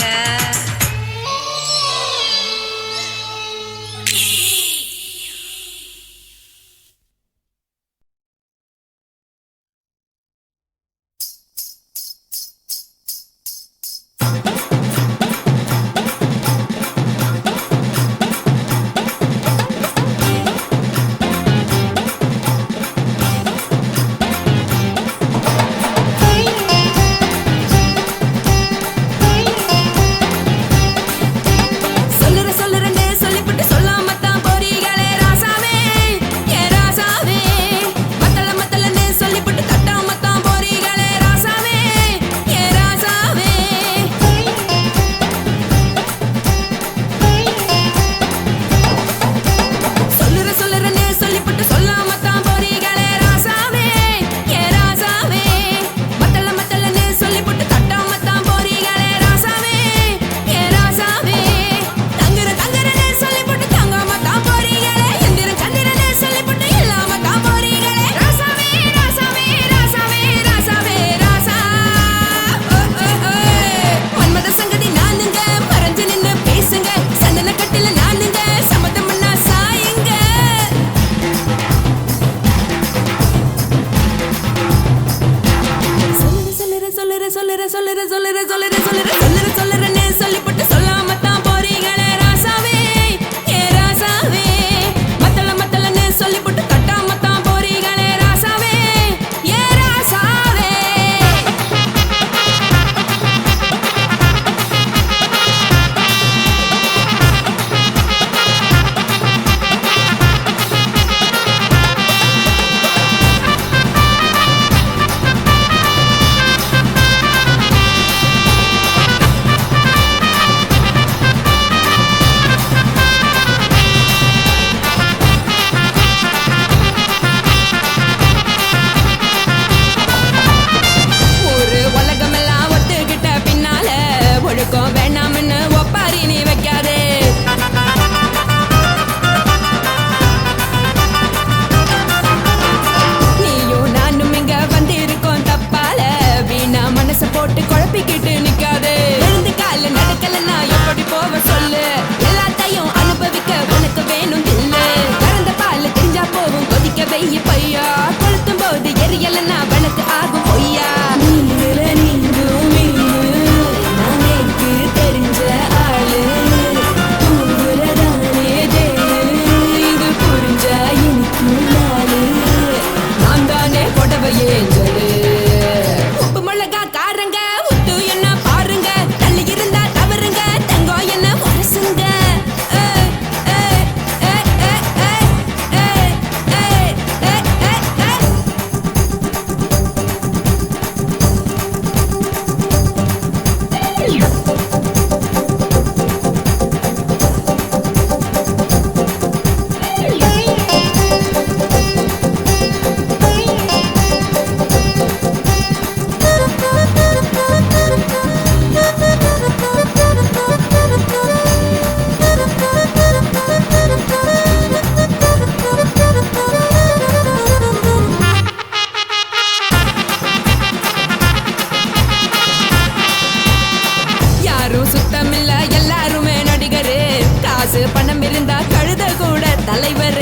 கழுத கூட தலைவர்.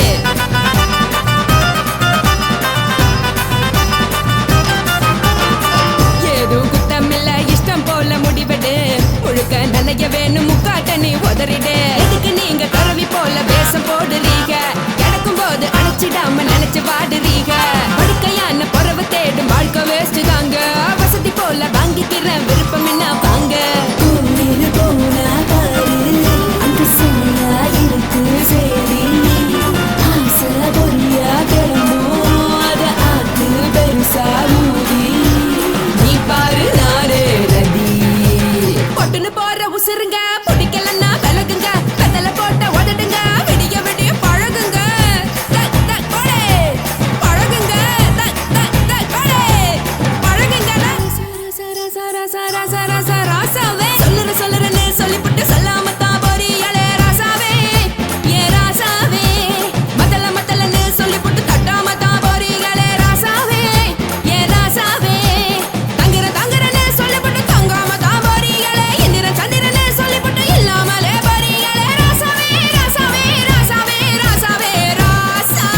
ஏதோ குத்தமில்ல இஷ்டம் போல முடிவெடு. முழுக்க நனைய வேணும் முக்காட்ட நீ உதறிடு. எதுக்கு நீங்க கரவி போல வேஷம் போடுறீங்க? கிடக்கும் போது அணைச்சிடாம நினைச்சு வாடுறீங்க. படுக்கையான பறவை தேடும் வாழ்க்கை வேஸ்ட் தாங்க. வசதி போல வாங்கிக்கிற விருப்பம் என்ன வாங்க. நீ பாரு நாரே ரதி பொட்டுன்னு போற உசுருங்க. பிடிக்கலன்னா விலகுங்க. கதல போட்ட உதடுங்க. விடிய விடிய பழகுங்க. பழகுங்க பழகுங்க. ராசாவே சொல்லுறேன்னு சொல்லிவிட்டு சொல்லாம தான் போறியாளே ராசாவே. ஏ ராசாவே மத்தலன்னு சொல்லிவிட்டு தட்டாம தான் போறீங்களே ராசாவே. ஏ ராசாவே தங்குறேன்னு சொல்லிவிட்டு தங்காம தான் போறீங்களே. இந்திரன் சந்திரன்னு சொல்லிவிட்டு இல்லாமலே போறீங்களே ராசாவே. ராசாவே ராசாவே ராசாவே ராசா.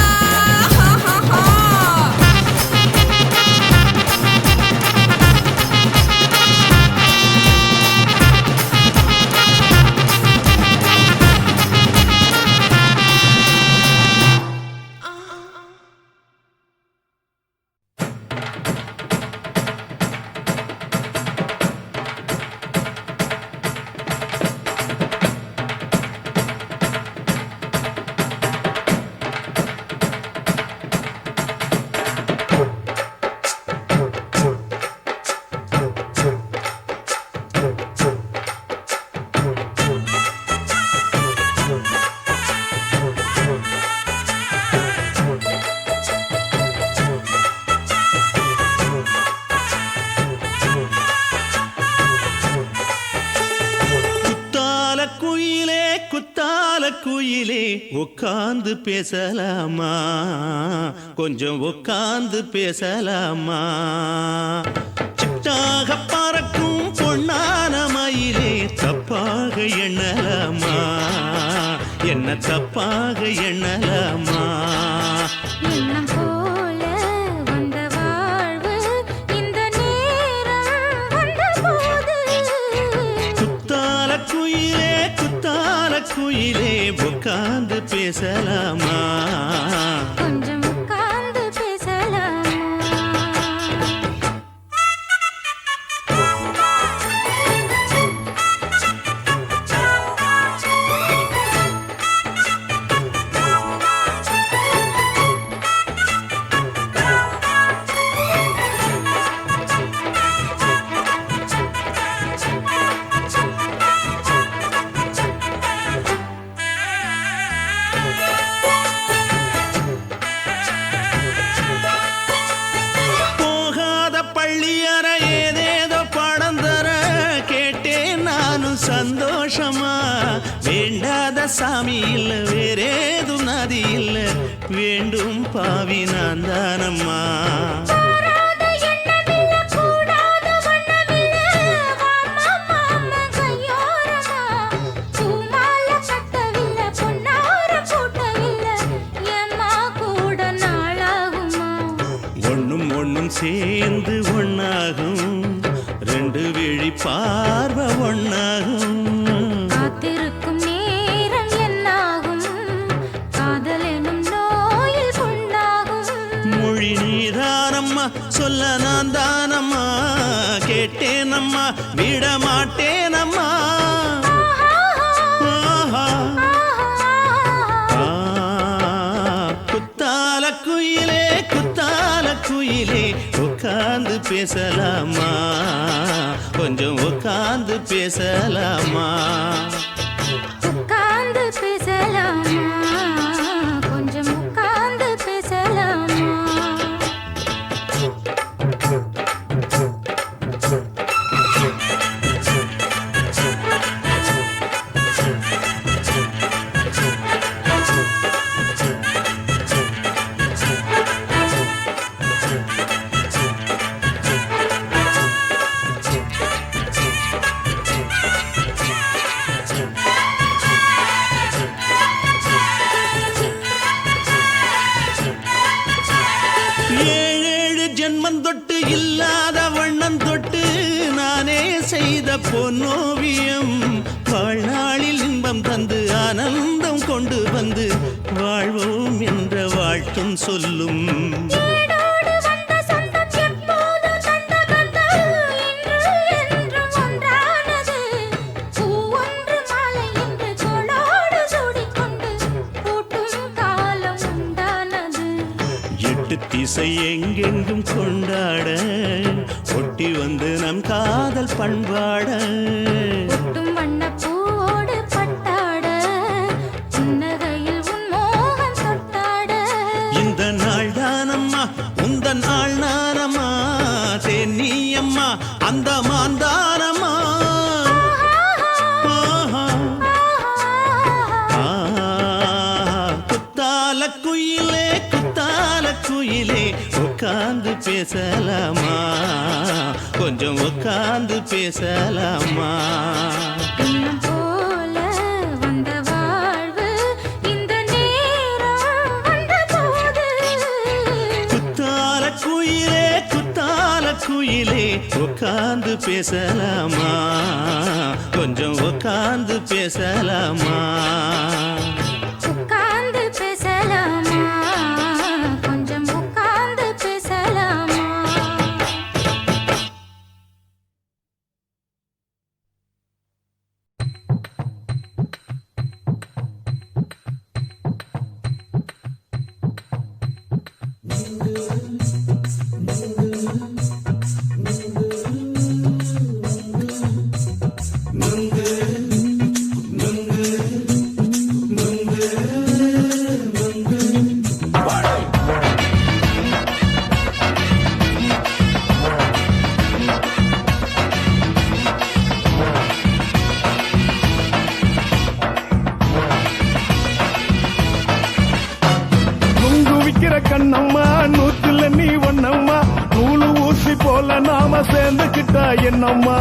குத்தால குயிலே உட்கார்ந்து பேசலாமா? கொஞ்சம் உட்கார்ந்து பேசலாமா? சிட்டாக பறக்கும் பொன்னான மயிலே தப்பாக எண்ணலாமா? என்ன தப்பாக எண்ணலாமா? எண்ணம் போல வந்த வாழ்வு இந்த நேரம் வந்தபோது. குத்தால குயிலே உட்கார்ந்து பேசலாமா? கொஞ்சம் உட்கார்ந்து பேசலாமா? சந்தோஷமா வேண்டாத சாமி இல்ல வேறேது நதி இல்ல வேண்டும் பாவி நான் தானம்மா. ஒன்னும் சேர்ந்து ஒன்னாகும் ரெண்டு விழி பார்வை ஒன்னாகும். காத்திருக்கும் நேரம் என்னாகும் காதல் எனும் நோயில் புண்ணாகும். மொழி நீதானம்மா சொல்ல நான் தானம்மா கேட்டேனம்மா விட மாட்டேனம்மா. குத்தால குயிலே உட்கார்ந்து பேசலாமா? கொஞ்சம் உட்கார்ந்து பேசலாமா? உட்கார்ந்து பேசலாமா? கொஞ்சம் உட்கார்ந்து பேசலாமா? பொன்னோவியம் வாழ்நாளில் இன்பம் தந்து ஆனந்தம் கொண்டு வந்து வாழ்வோம் என்ற வாழ்த்தும் சொல்லும். ஏடோடு வந்த சொந்தம் எப்போதும் தந்த பந்தம் இன்று என்றும் ஒன்றானது. பூ ஒன்று மாலை என்று தோளோடு சூடிக்கொண்டு பூட்டும் காலம் உண்டானது. எட்டு திசை எங்கெங்கும் கொண்டாட ஒட்டி வந்து நம் காதல் பண்பாட ஒட்டும் வண்ண பூவோடு பட்டாட புன்னகையில் உன் மோகம் தொட்டாட. இந்த நாள் தானம்மா உந்த நாள் நானம்மா தென்னியம்மா அந்த மாந்தானம்மா. ஆஹா. குத்தால குயிலே குத்தால குயிலே உட்கார்ந்து பேசலாமா கொஞ்சம் உட்கார்ந்து பேசலாமா. இன்னும் போல வந்த வாழ்வு இந்த நேரம் வந்த போது. குத்தால குயிலே உட்கார்ந்து பேசலாமா கொஞ்சம் உட்கார்ந்து பேசலாமா. உட்கார்ந்து பேசலாமா கொஞ்சம் உட்கார்ந்து பேசலாமா. நுங்கு விக்கிற கண்ணம்மா நூத்துல நீ ஒன்னம்மா நூலு ஊசி போல நாம சேர்ந்துக்கிட்டா என்னம்மா.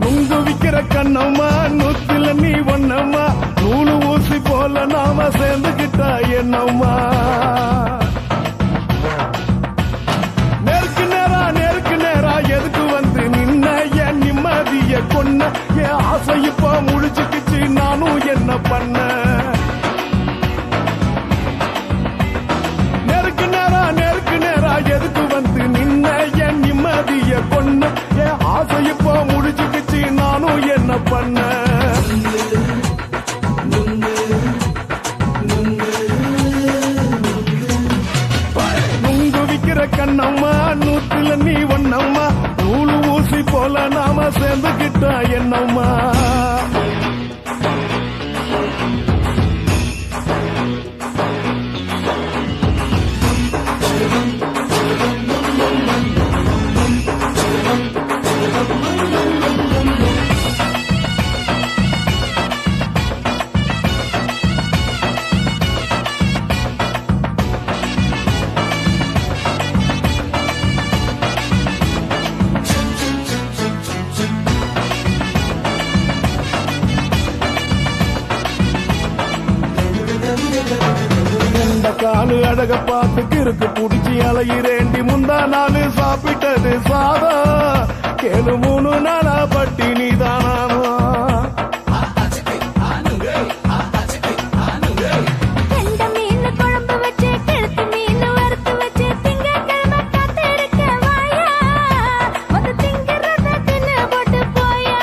நுங்கு விக்கிற கண்ணம்மா நூத்துல நீ ஒன்னம்மா நூலு ஊசி போல நாம சேர்ந்துக்கிட்டா என்னம்மா. நேருக்கு நேரா எதுக்கு வந்து நின்ன என் நிம்மதிய கொன்ன என் ஆசை இப்ப முழிச்சுக்கிச்சு நானும் என்ன பண்ண. நேருக்கு நேரா எதுக்கு வந்து நின்ன என் நிம்மதிய கொன்ன என் ஆசை இப்ப முழிச்சுக்கிச்சு நானும் என்ன பண்ண. நுங்கு விக்கிற கண்ணம்மா நூத்துல நீ ஒன்னம்மா நூலு ஊசி போல நாம சேர்ந்துக்கிட்டா என்னம்மா. காலு அழக பார்த்து கிறுக்கு புடிச்சு அலையிறேண்டி முந்தா நாலு சாப்பிட்டது சாதம் கேளு 3 நாளா பட்டினி தானாமா. கெண்ட மீன் குழம்பு வச்சு கெளுத்து மீன் வறுத்து வச்சு திங்கட்கிழமை காத்திருக்க வாயா வந்து திங்கிறத தின்னு போட்டு போயா.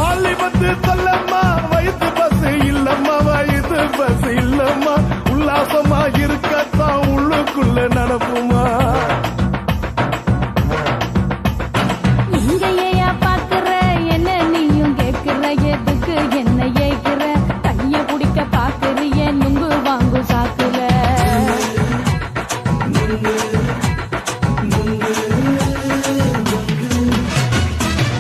பாலி பத்து சொல்லம்மா வயிற்று பசு இல்லம்மா வயிற்று பசு இல்லம்மா உல்லாசமா இருக்கத்தான் உள்ளுக்குள்ள நடப்புமா. இங்கேயா பாக்குற என்ன நீயும் கேக்குற எதுக்கு என்ன ஏக்குற தண்ணிய குடிக்க பாக்குறிய நுங்கு வாங்கு சாக்குல.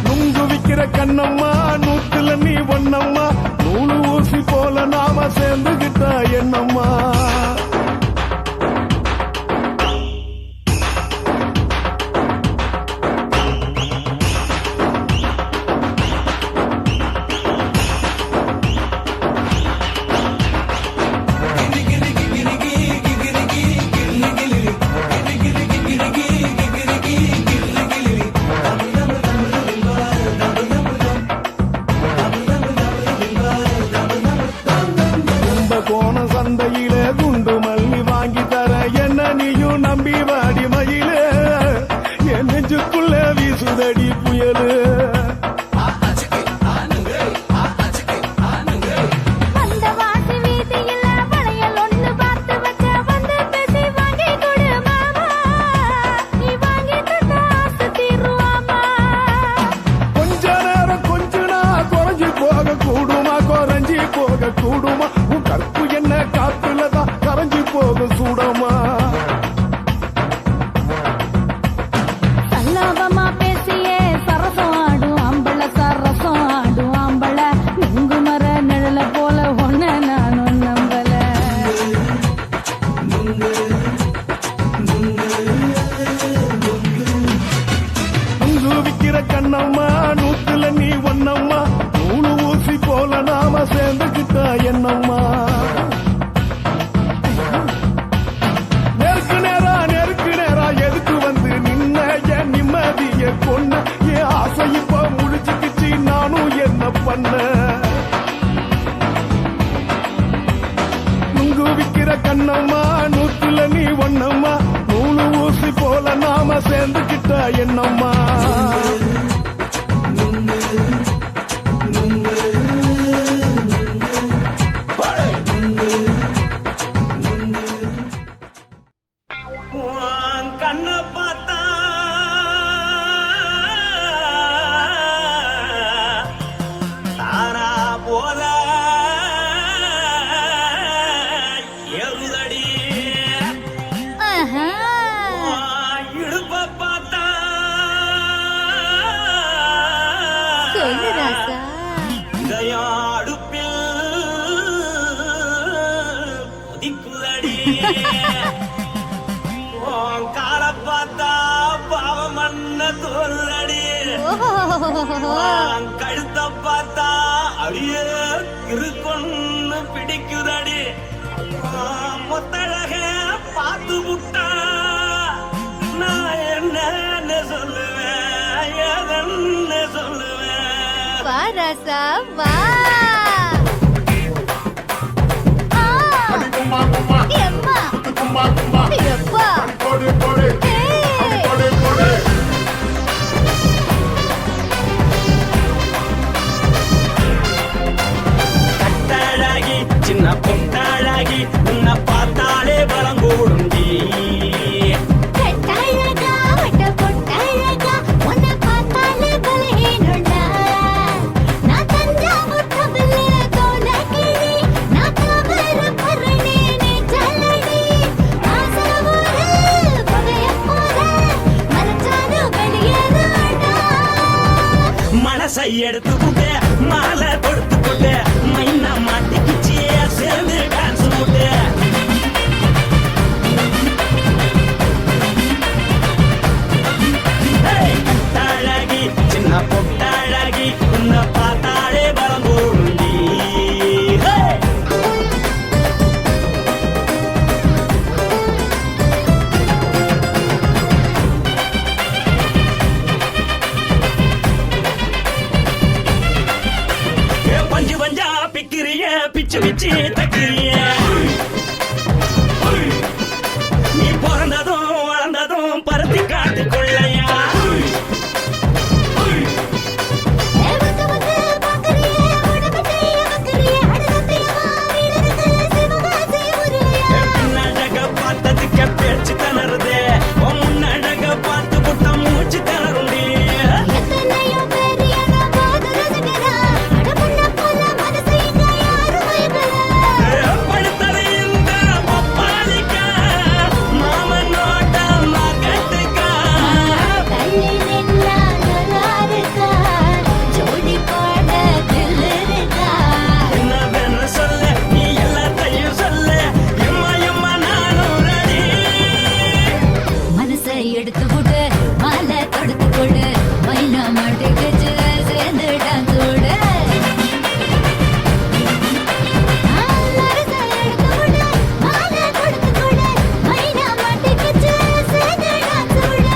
நுங்கு விக்கிற கண்ணம்மா நூத்துல நீ ஒன்னம்மா நூலு ஊசி போல நாம சேர்ந்துகிட்டா என்னம்மா. கரைஞ்சி போக கூடுமா உன் கற்பு என்ன காத்துலதான் கரைஞ்சி போக சூடமா சல்லாபமா பேசியே சரசம் ஆடும் ஆம்பள சரசம் ஆடும் ஆம்பள நுங்கு மர நிழல போல ஒன்ன நானும் நம்பல நுங்கு விக்கிற கண்ணம்மா நூத்துல நீ ஒன்னம்மா நூலு ஊசி போல நாம சேர்ந்துக்கிட்டா என்னம்மா நெருக்கு நேரா எதுக்கு வந்து நின்ன என் நிம்மதிய கொன்ன என் ஆசை இப்ப முடிச்சுக்கிச்சு நானும் என்ன பண்ண நுங்கு விக்கிற கண்ணம்மா நூத்துல நீ ஒன்னம்மா நூலு ஊசி போல நாம சேர்ந்துக்கிட்டா என்னம்மா கண்ண பார்த்தா தானா போல எருதடி இடுப்ப பார்த்தா சொல்லு ராசா இதயம் அடுப்பில் கொதிக்குதடி கால பார்த்தா பாவம் மண்ண தோல்றடி கழுத்த பார்த்தா அடிய இருக்குன்னு பிடிக்குதடி மொத்தழக பார்த்து விட்டா நான் என்ன சொல்லுவேன் எதன்னு சொல்லுவேன் வா ராசா வா எம்மா எப்பா கட்டழகி சின்ன பொட்டழகி உன்னை பார்த்தாலே பலம் கூடுண்டி கட்டழகா வட்ட பொட்டழகா உன்னை பார்த்தாலே பலஹீனண்டா நான் தஞ்சாவூர் தபல கோலகிரி நான் தவறு பரணி நீ ஜல்லடி ஆசரவூரு பகைய போல மனச்சாரு வெளியேறாடா மனசை எடுத்துக்கிட்டு மாலை கொடுத்துக்கிட்டு மைனா மாட்டிக்கிச்சு சேர்ந்து டான்ஸ் போட்டு கட்டழகி சின்ன பொட்டழகி உன்னை பார்த்தாலே பலம் கூடுண்டி பஞ்சு பஞ்சா பிக்கிறிய பிச்சு பிச்சு தக்கிறிய நீ பிறந்ததும் வளர்ந்ததும் பருத்தி காட்டுக்குள்ளையா வந்து வந்து பாக்கறியே உடம்பத்தைய வக்கறியே அடகத்தையவா வீரருக்கு சிவகாசி முருகையா பின்னழக பார்த்ததுக்கு பேச்சு தளருது முன்னழக பார்த்து புட்ட மூச்சு தளருண்டி எத்தனையோ பேர் என்ன போது ரசிகரா அடமுள்ள போல மனசை இங்க யாரும் வைக்கல படுத்தது இந்த பப்பாளிக்கா மாமனோட மகட்டுக்கா தள்ளி நின்னா நல்லா இருக்கா ஜோடி பாட தில் இருக்கா என்ன வேணும் சொல்ல நீ எல்லாத்தையும் சொல்ல எம்மா எம்மா நானும் ரெடி மனசை எடுத்து கொடு மாலை தொடுத்து கொடு மைனா மாட்டுக்கு சேர்ந்து டான்ஸ் ஓடு மனசை எடுத்து கொடு மாலை தொடுத்து கொடு மைனா மாட்டுக்கு சேர்ந்து டான்ஸ் ஓடு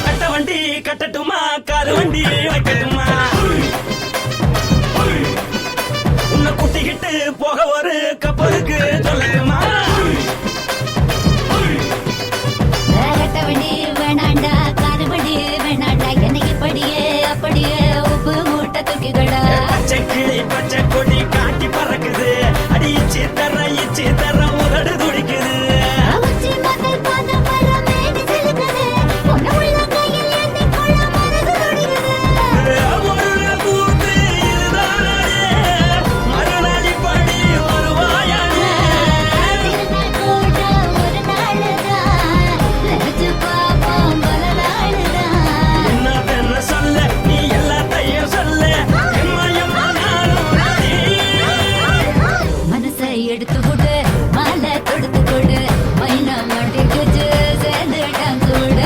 கட்ட வண்டி கட்டட்டுமா காரு வண்டி வைக்கட்டுமா உன்னை குட்டிக்கிட்டு போக ஒரு கப்பலுக்கு சொல்லட்டுமா வேறட்டவனே வேணாண்டா காதுபடி வேணாண்டா என்னைக்கு படியே அப்படியே உப்பு மூட்டை தூக்கிக்கடா பச்சை கிளி பச்சை கொடி காட்டி பறக்குது அடி இச்சி தர உதடு துடிக்குது உச்சி மதல் பாதம் வர மேடி செலுக்குது பொண்ணு உள்ள கையில் ஏந்தி கொள்ள மனது துடிக்குது ஒரு நாள் கூத்து இதுதானே மறுநாள் இப்படி வருவாயானே திருநாள் கூட ஒரு நாளுதான் நினைச்சு பாப்போம் பல நாளுதான் என்ன சொல்ல நீ எல்லாத்தையும் சொல்ல எம்மா நானும் ராணி. மனசை எடுத்து விடு மாலை தொடுத்து கொடு மைனா மாட்டிக்கிச்சு சேர்ந்துட்டான் கூட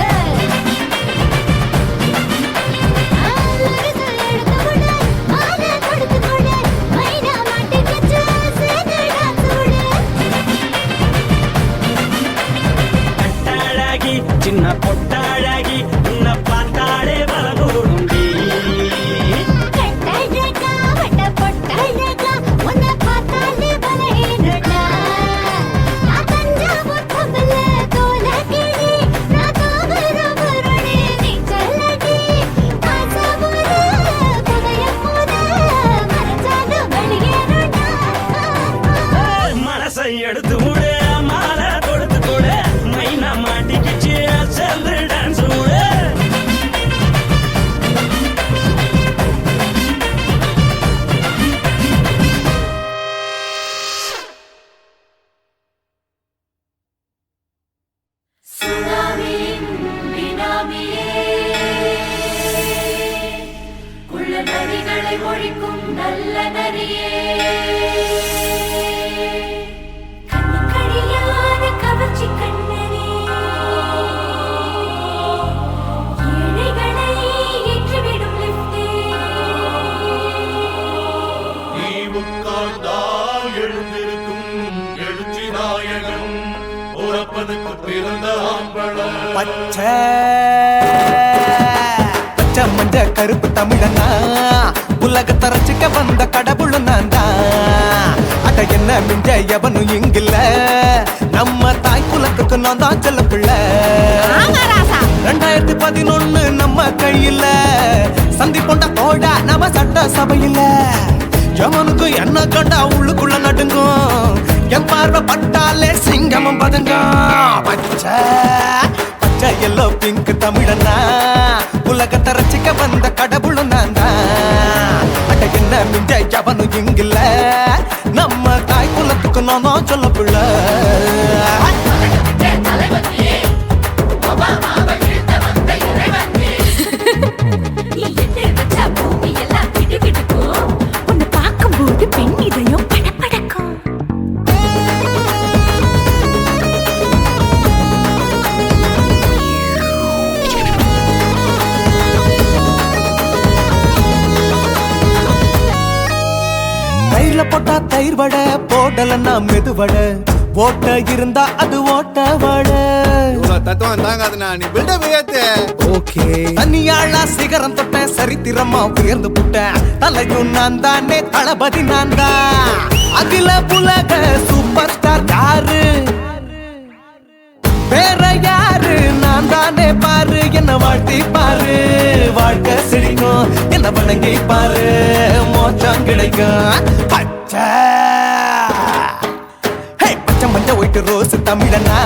மனசை எடுத்து விடு மாலை தொடுத்து கொடு மைனா மாட்டிக்கிச்சு சேர்ந்துட்டான் கூட கட்டாழகி சின்ன பொட்டாழகி உன்னை பார்த்தாலே பலகூடுண்டி கட்டழகா வட்ட பொட்டழகா உன்னை பார்த்தாலே பலஹீனடா நான் தஞ்சாவூர் கம்பல தோலகிரி நான் தாமிரபரணி நீ சொல்லடி காசாவூர் புகைய போத மறைச்சாலும் வெளியேறடா மனசை எடுத்து விடு மாலை கொடுத்து கொடு மைனா மாட்டிக்கிச்சு சேர்ந்து டான்ஸ் விடு குள்ள நரிகளை ஒழிக்கும் நல்ல நரியே கண்ணுக்கடியான கவர்ச்சி கண்ணனே ஏழைகளை ஏற்றிவிடும் லிப்டே நீ உட்கார்ந்தால் எழுந்திருக்கும் எழுச்சி நாயகன் உறப்பனுக்கு பிறந்த ஆம்பள பச்சை மஞ்ச கருப்பு தமிழனா உலகத்தை ரசிக்க வந்த கடவுள் நான் தான் அட என்ன மிஞ்ச எவனும் இங்கில்ல நம்ம தாய் குலத்துக்கு நான் தான் செல்ல பிள்ளை 2011 நம்ம கையில சந்தி போண்ட தோடா நம்ம சட்ட சபையில எவனுக்கு என்ன கண்டா உள்ளுக்குள்ள நடுங்கும் என் பார்வை பட்டாலே சிங்கமும் பதுங்கும் பச்சை பச்சை எல்லோ பிங்க் தமிழனா உலகத்தை ரசிக்க வந்த கடவுளும் நான் தான் அட என்ன மிஞ்ச எவனும் இங்கில்ல நம்ம தாய் குலத்துக்கு நான் தான் சொல்ல பிள்ளை நீ எட்டு வச்சா பூமி எல்லாம் கிடுகிடுக்கும் உன்னை பார்க்கும்போது பெண் இதயம் படபடக்கும் தயிர்ல போட்டா தயிர் வடை போடலன்னா மெதுவடை ஓட்ட இருந்தா அது ஓட்ட வடை தத்துவம் தாங்காதுண்ணா நீ பில்டப் ஏத்து ஓகே தனியாளா சிகரம் தொட்ட சரித்திரமா உயர்ந்து புட்டேன் தலையும் நான் தானே தளபதி நான் தான் அகில புலக சூப்பர் ஸ்டார் யாரு வேற யாரு நான் தானே பாரு என்ன வாழ்த்தி பாரு வாழ்க்கை சிரிக்கும் என்ன வணங்கி பாரு மோச்சம் கிடைக்கும் பச்சை ஹே, பச்சை மஞ்ச ஒயிட்டு ரோஸ் தமிழனா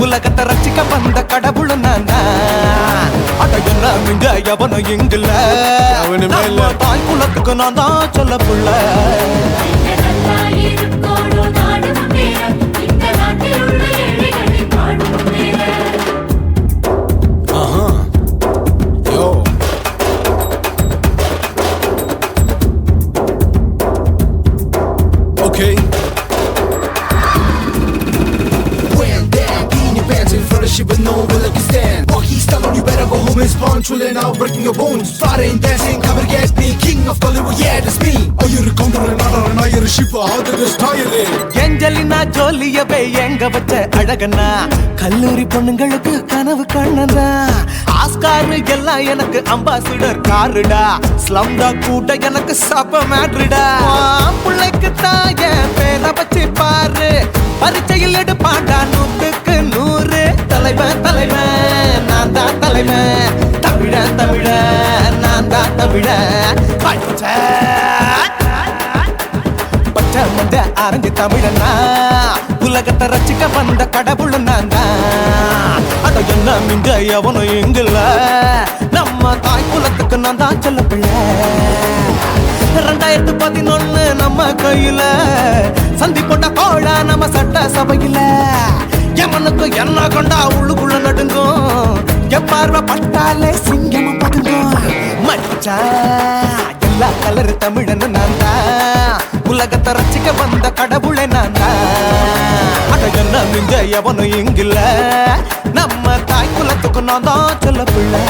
உலகத்தை ரசிக்க வந்த கடவுள் நான் தான் அட என்ன மிஞ்ச எவனும் இங்கில்ல அவனுமே இல்ல. நம்ம தாய் குலத்துக்கு நான் தான் சொல்ல புள்ள நல்லா இருக்கோடும் நாடும் பேர இந்த நாட்டில் உள்ள ஏழைகளை பாடும் பேர யோ okay When that in your pants in front of shit with no will like you stand. Or he's telling you better go home and spawn, chillin' now breaking your bones. Foreign dancing, come and get me. King of Bollywood, yeah, that's me. Oh, you're a counter and not you're a ship. How did this tire it? Angelina ஜோலியவே எங்க வச்ச அழகனா கல்லூரி பொண்ணுங்களுக்கு கனவு கண்ணனா Oscar எல்லாம் எனக்கு ambassador காருடா ஸ்லம்டா கூட எனக்கு சப்ப மேட்ருடா பிள்ளைக்கு தாய பேரை வச்சு பாரு பரீட்சையில் எடுப்பாண்டா 100க்கு 100 தலைவன் தலைவன் நான் தான் தலைவன் தமிழன் தமிழன் நான் தான் தமிழன் பச்சை மண்ட அரஞ்சு தமிழனா உலகத்தை ரசிக்க வந்த கடவுள் நான் தான் அட என்ன மிங்க எவனும் எங்குல நம்ம தாய் குலத்துக்கு நான் தான் சொல்ல பிள்ளை 2011 நம்ம கையில சந்தி கொண்ட கோழ நம்ம சட்ட சபையில எமனுக்கு என்ன கொண்டா உள்ளுக்குள்ள நடுங்கும் எப்பார்வ பட்டாலே சிங்கமும் பதுங்கும் மச்சா எல்லா கலர் தமிழன்னு நான் தான் உலகத்தை ரசிக்க வந்த கடவுளை நான் தான் அட என்ன மிஞ்ச எவனும் இங்கில்ல நம்ம தாய் குலத்துக்கு நான் தான் சொல்ல பிள்ளை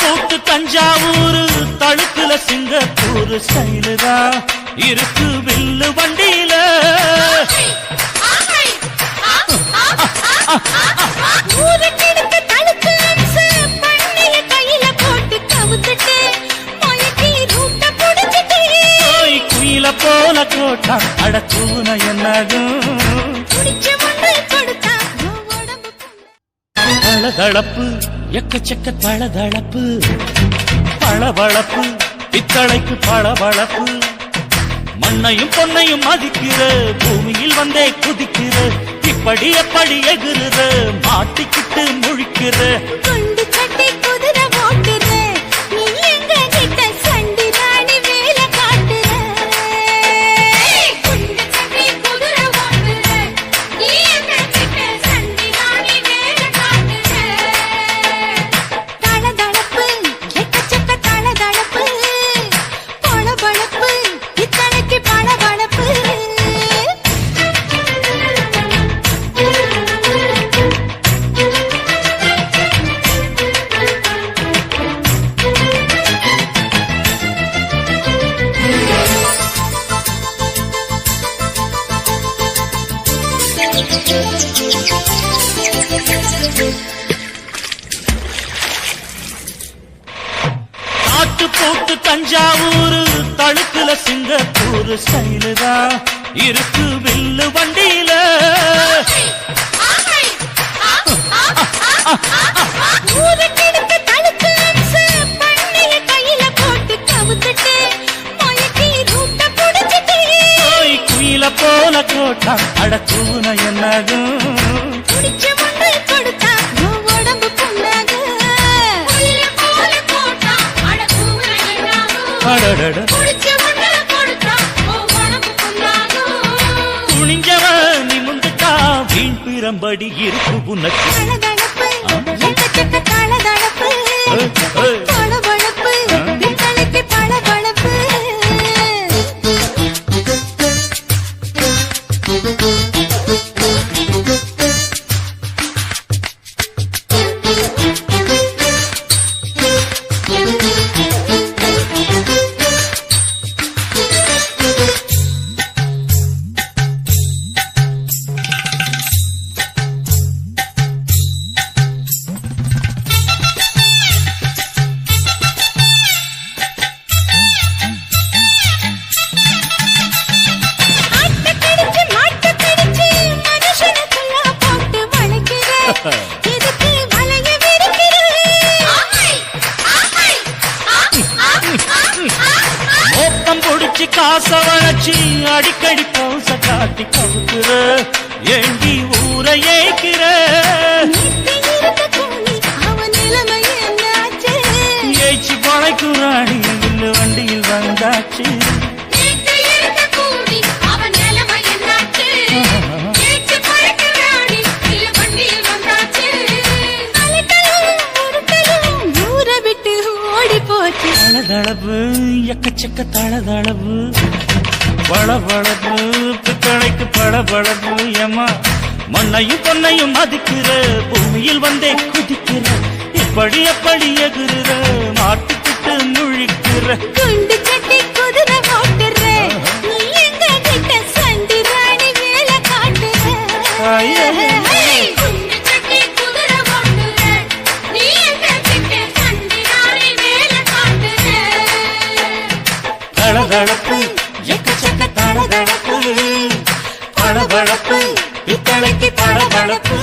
போட்டு தஞ்சாவூர் தழுக்குல சிங்கப்பூர் ஸ்டைலு தான் இருக்கு வில்லு வண்டியில குயில போல கோட்டா அடக்கூன என்னகும் தளதளப்பு எக்கச்சக்க தளதளப்பு பளபளப்பு பித்தளைக்கு பளபளப்பு மண்ணையும் பொன்னையும் மதிக்கிற பூமியில் வந்தே குதிக்கிற இப்படி எப்படி எகுற மாட்டிக்கிட்டு முழிக்கிற குண்டு கட்டி குதிரை ஓட்டுற நீ எங்க கிட்ட சண்டி ராணி வேலை காட்டுற குண்டு கட்டி குதிரை ஓட்டுற நீ எங்க கிட்ட சண்டி ராணி வேலை காட்டுற தளதளப்பு எக்கச்சக்க தளதளப்பு பளபளப்பு இத்தனைக்கு பளபளப்பு நாட்டு போட்டு தஞ்சாவூர் தழுக்குல சிங்கப்பூர் ஸ்டைலு தான் இருக்கு வில்லு வண்டியில ஊருக்கெடுத்து தடுத்து அம்சு பண்ணைய கையில போட்டு கவுத்துட்டு மயக்கி ரூட்ட புடிச்சிட்டு குயில போல கோட்டா அடக்கூன என்னகும் புடிச்ச மண்ணை கொடுத்தா உன் உடம்பு புண்ணாகு குயில போல போட்டா அடக்கூன என்னாகும் அடடட புடிச்ச மண்ணை கொடுத்தா உன் உடம்பு புண்ணாகு துணிஞ்சவ நிமுந்துட்டா வீண் பிறம்படி இருக்கு உனக்கு தளதளப்பு எக்கச்சக்க தளதளப்பு பளபளப்பு இத்தனைக்கு பளபளப்பு ஆட்டக்கடிச்சு மாட்டக்கடிச்சு மனுஷனுக்கெல்லாம் போட்டு வளைக்கிற எதுக்கு வளைய விரிக்கிற மோப்பம் பொடிச்சு காச வளைச்சு அடிக்கடி பௌச காட்டி கவுக்குற ஏண்டி ஊரை ஏய்க்கிற நீத்தி இருக்க கூலி அவன் நிலைமை என்னாச்சு ஏய்ச்சி பழைய பித்தளைக்கு ராணி வில்லு வண்டியில் வந்தாச்சு தளதளவு எக்கச்சக்க தளதளவு பளபளப்பு பித்தளைக்கு பளபளப்பு ஏமா மண்ணையும் பொன்னையும் மதிக்கிற பூமியில் வந்தே குதிக்கிற இப்படி எப்படி எகுற மாட்டுக்கிட்டு முழிக்கிற குண்டு சட்டி குதிரை ஓட்டுற நீ எங்க கிட்ட சண்டி ராணி வேலை காட்டுற குண்டு சட்டி குதிரை ஓட்டுற நீ எங்க கிட்ட சண்டி ராணி வேலை காட்டுற தளதளப்பு எக்கச்சக்க தளதளப்பு பளபளப்பு பித்தளைக்கு பளபளப்பு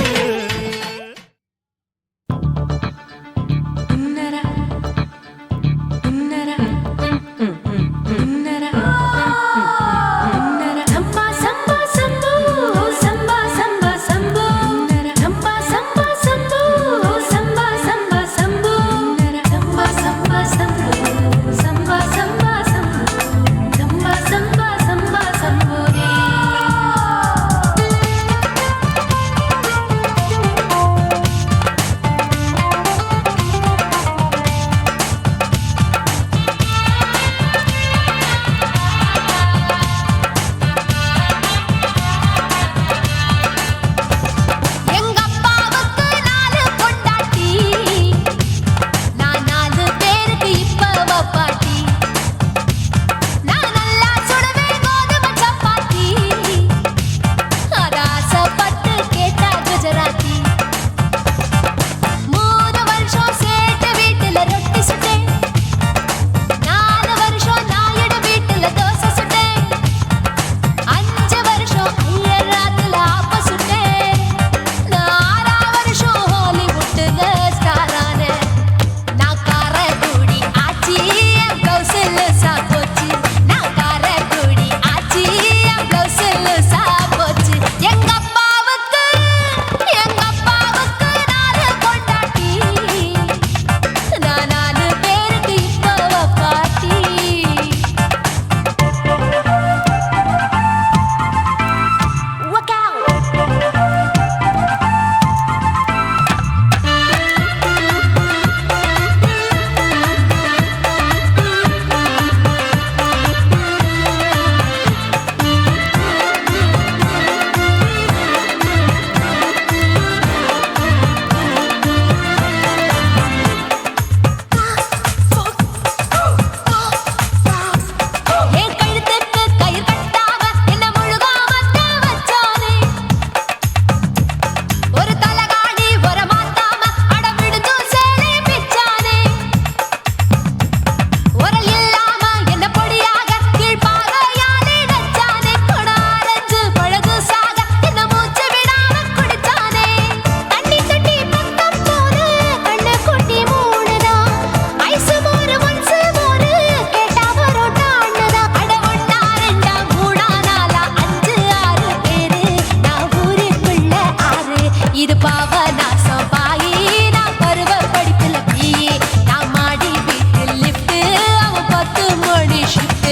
இது பாவநாசம் பாயி நான் பருவ படிப்புல பிஏ நான் மாடி வீட்டில் லிஃப்ட் அவன் 10 மணி ஷிஃப்ட்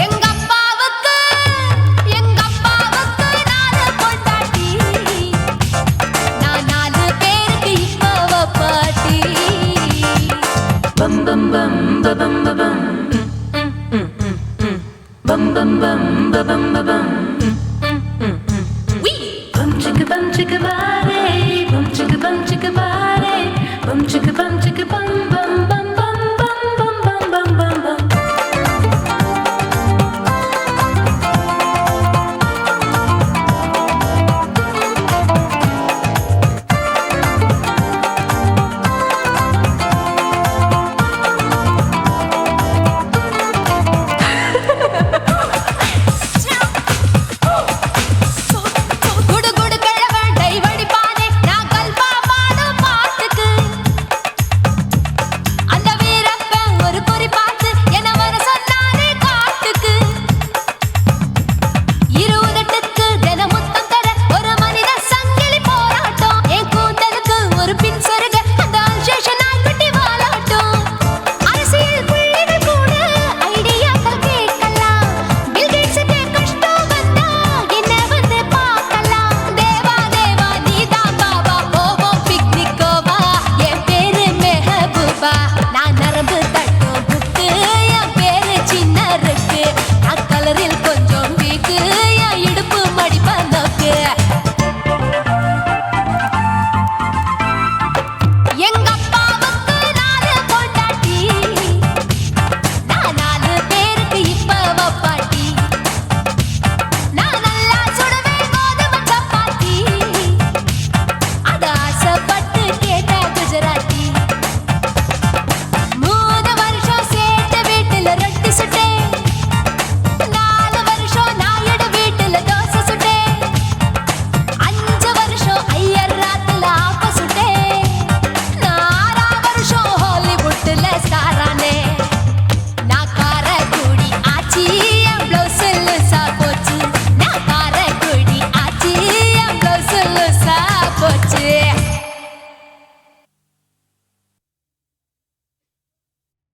எங்க அப்பாவுக்கு நாலு பொண்டாட்டி நான் 4 பேருக்கு இப்பவ பாட்டி பம் பம் பம் பம் பம் பம் பம் பம் பம் பம் பம்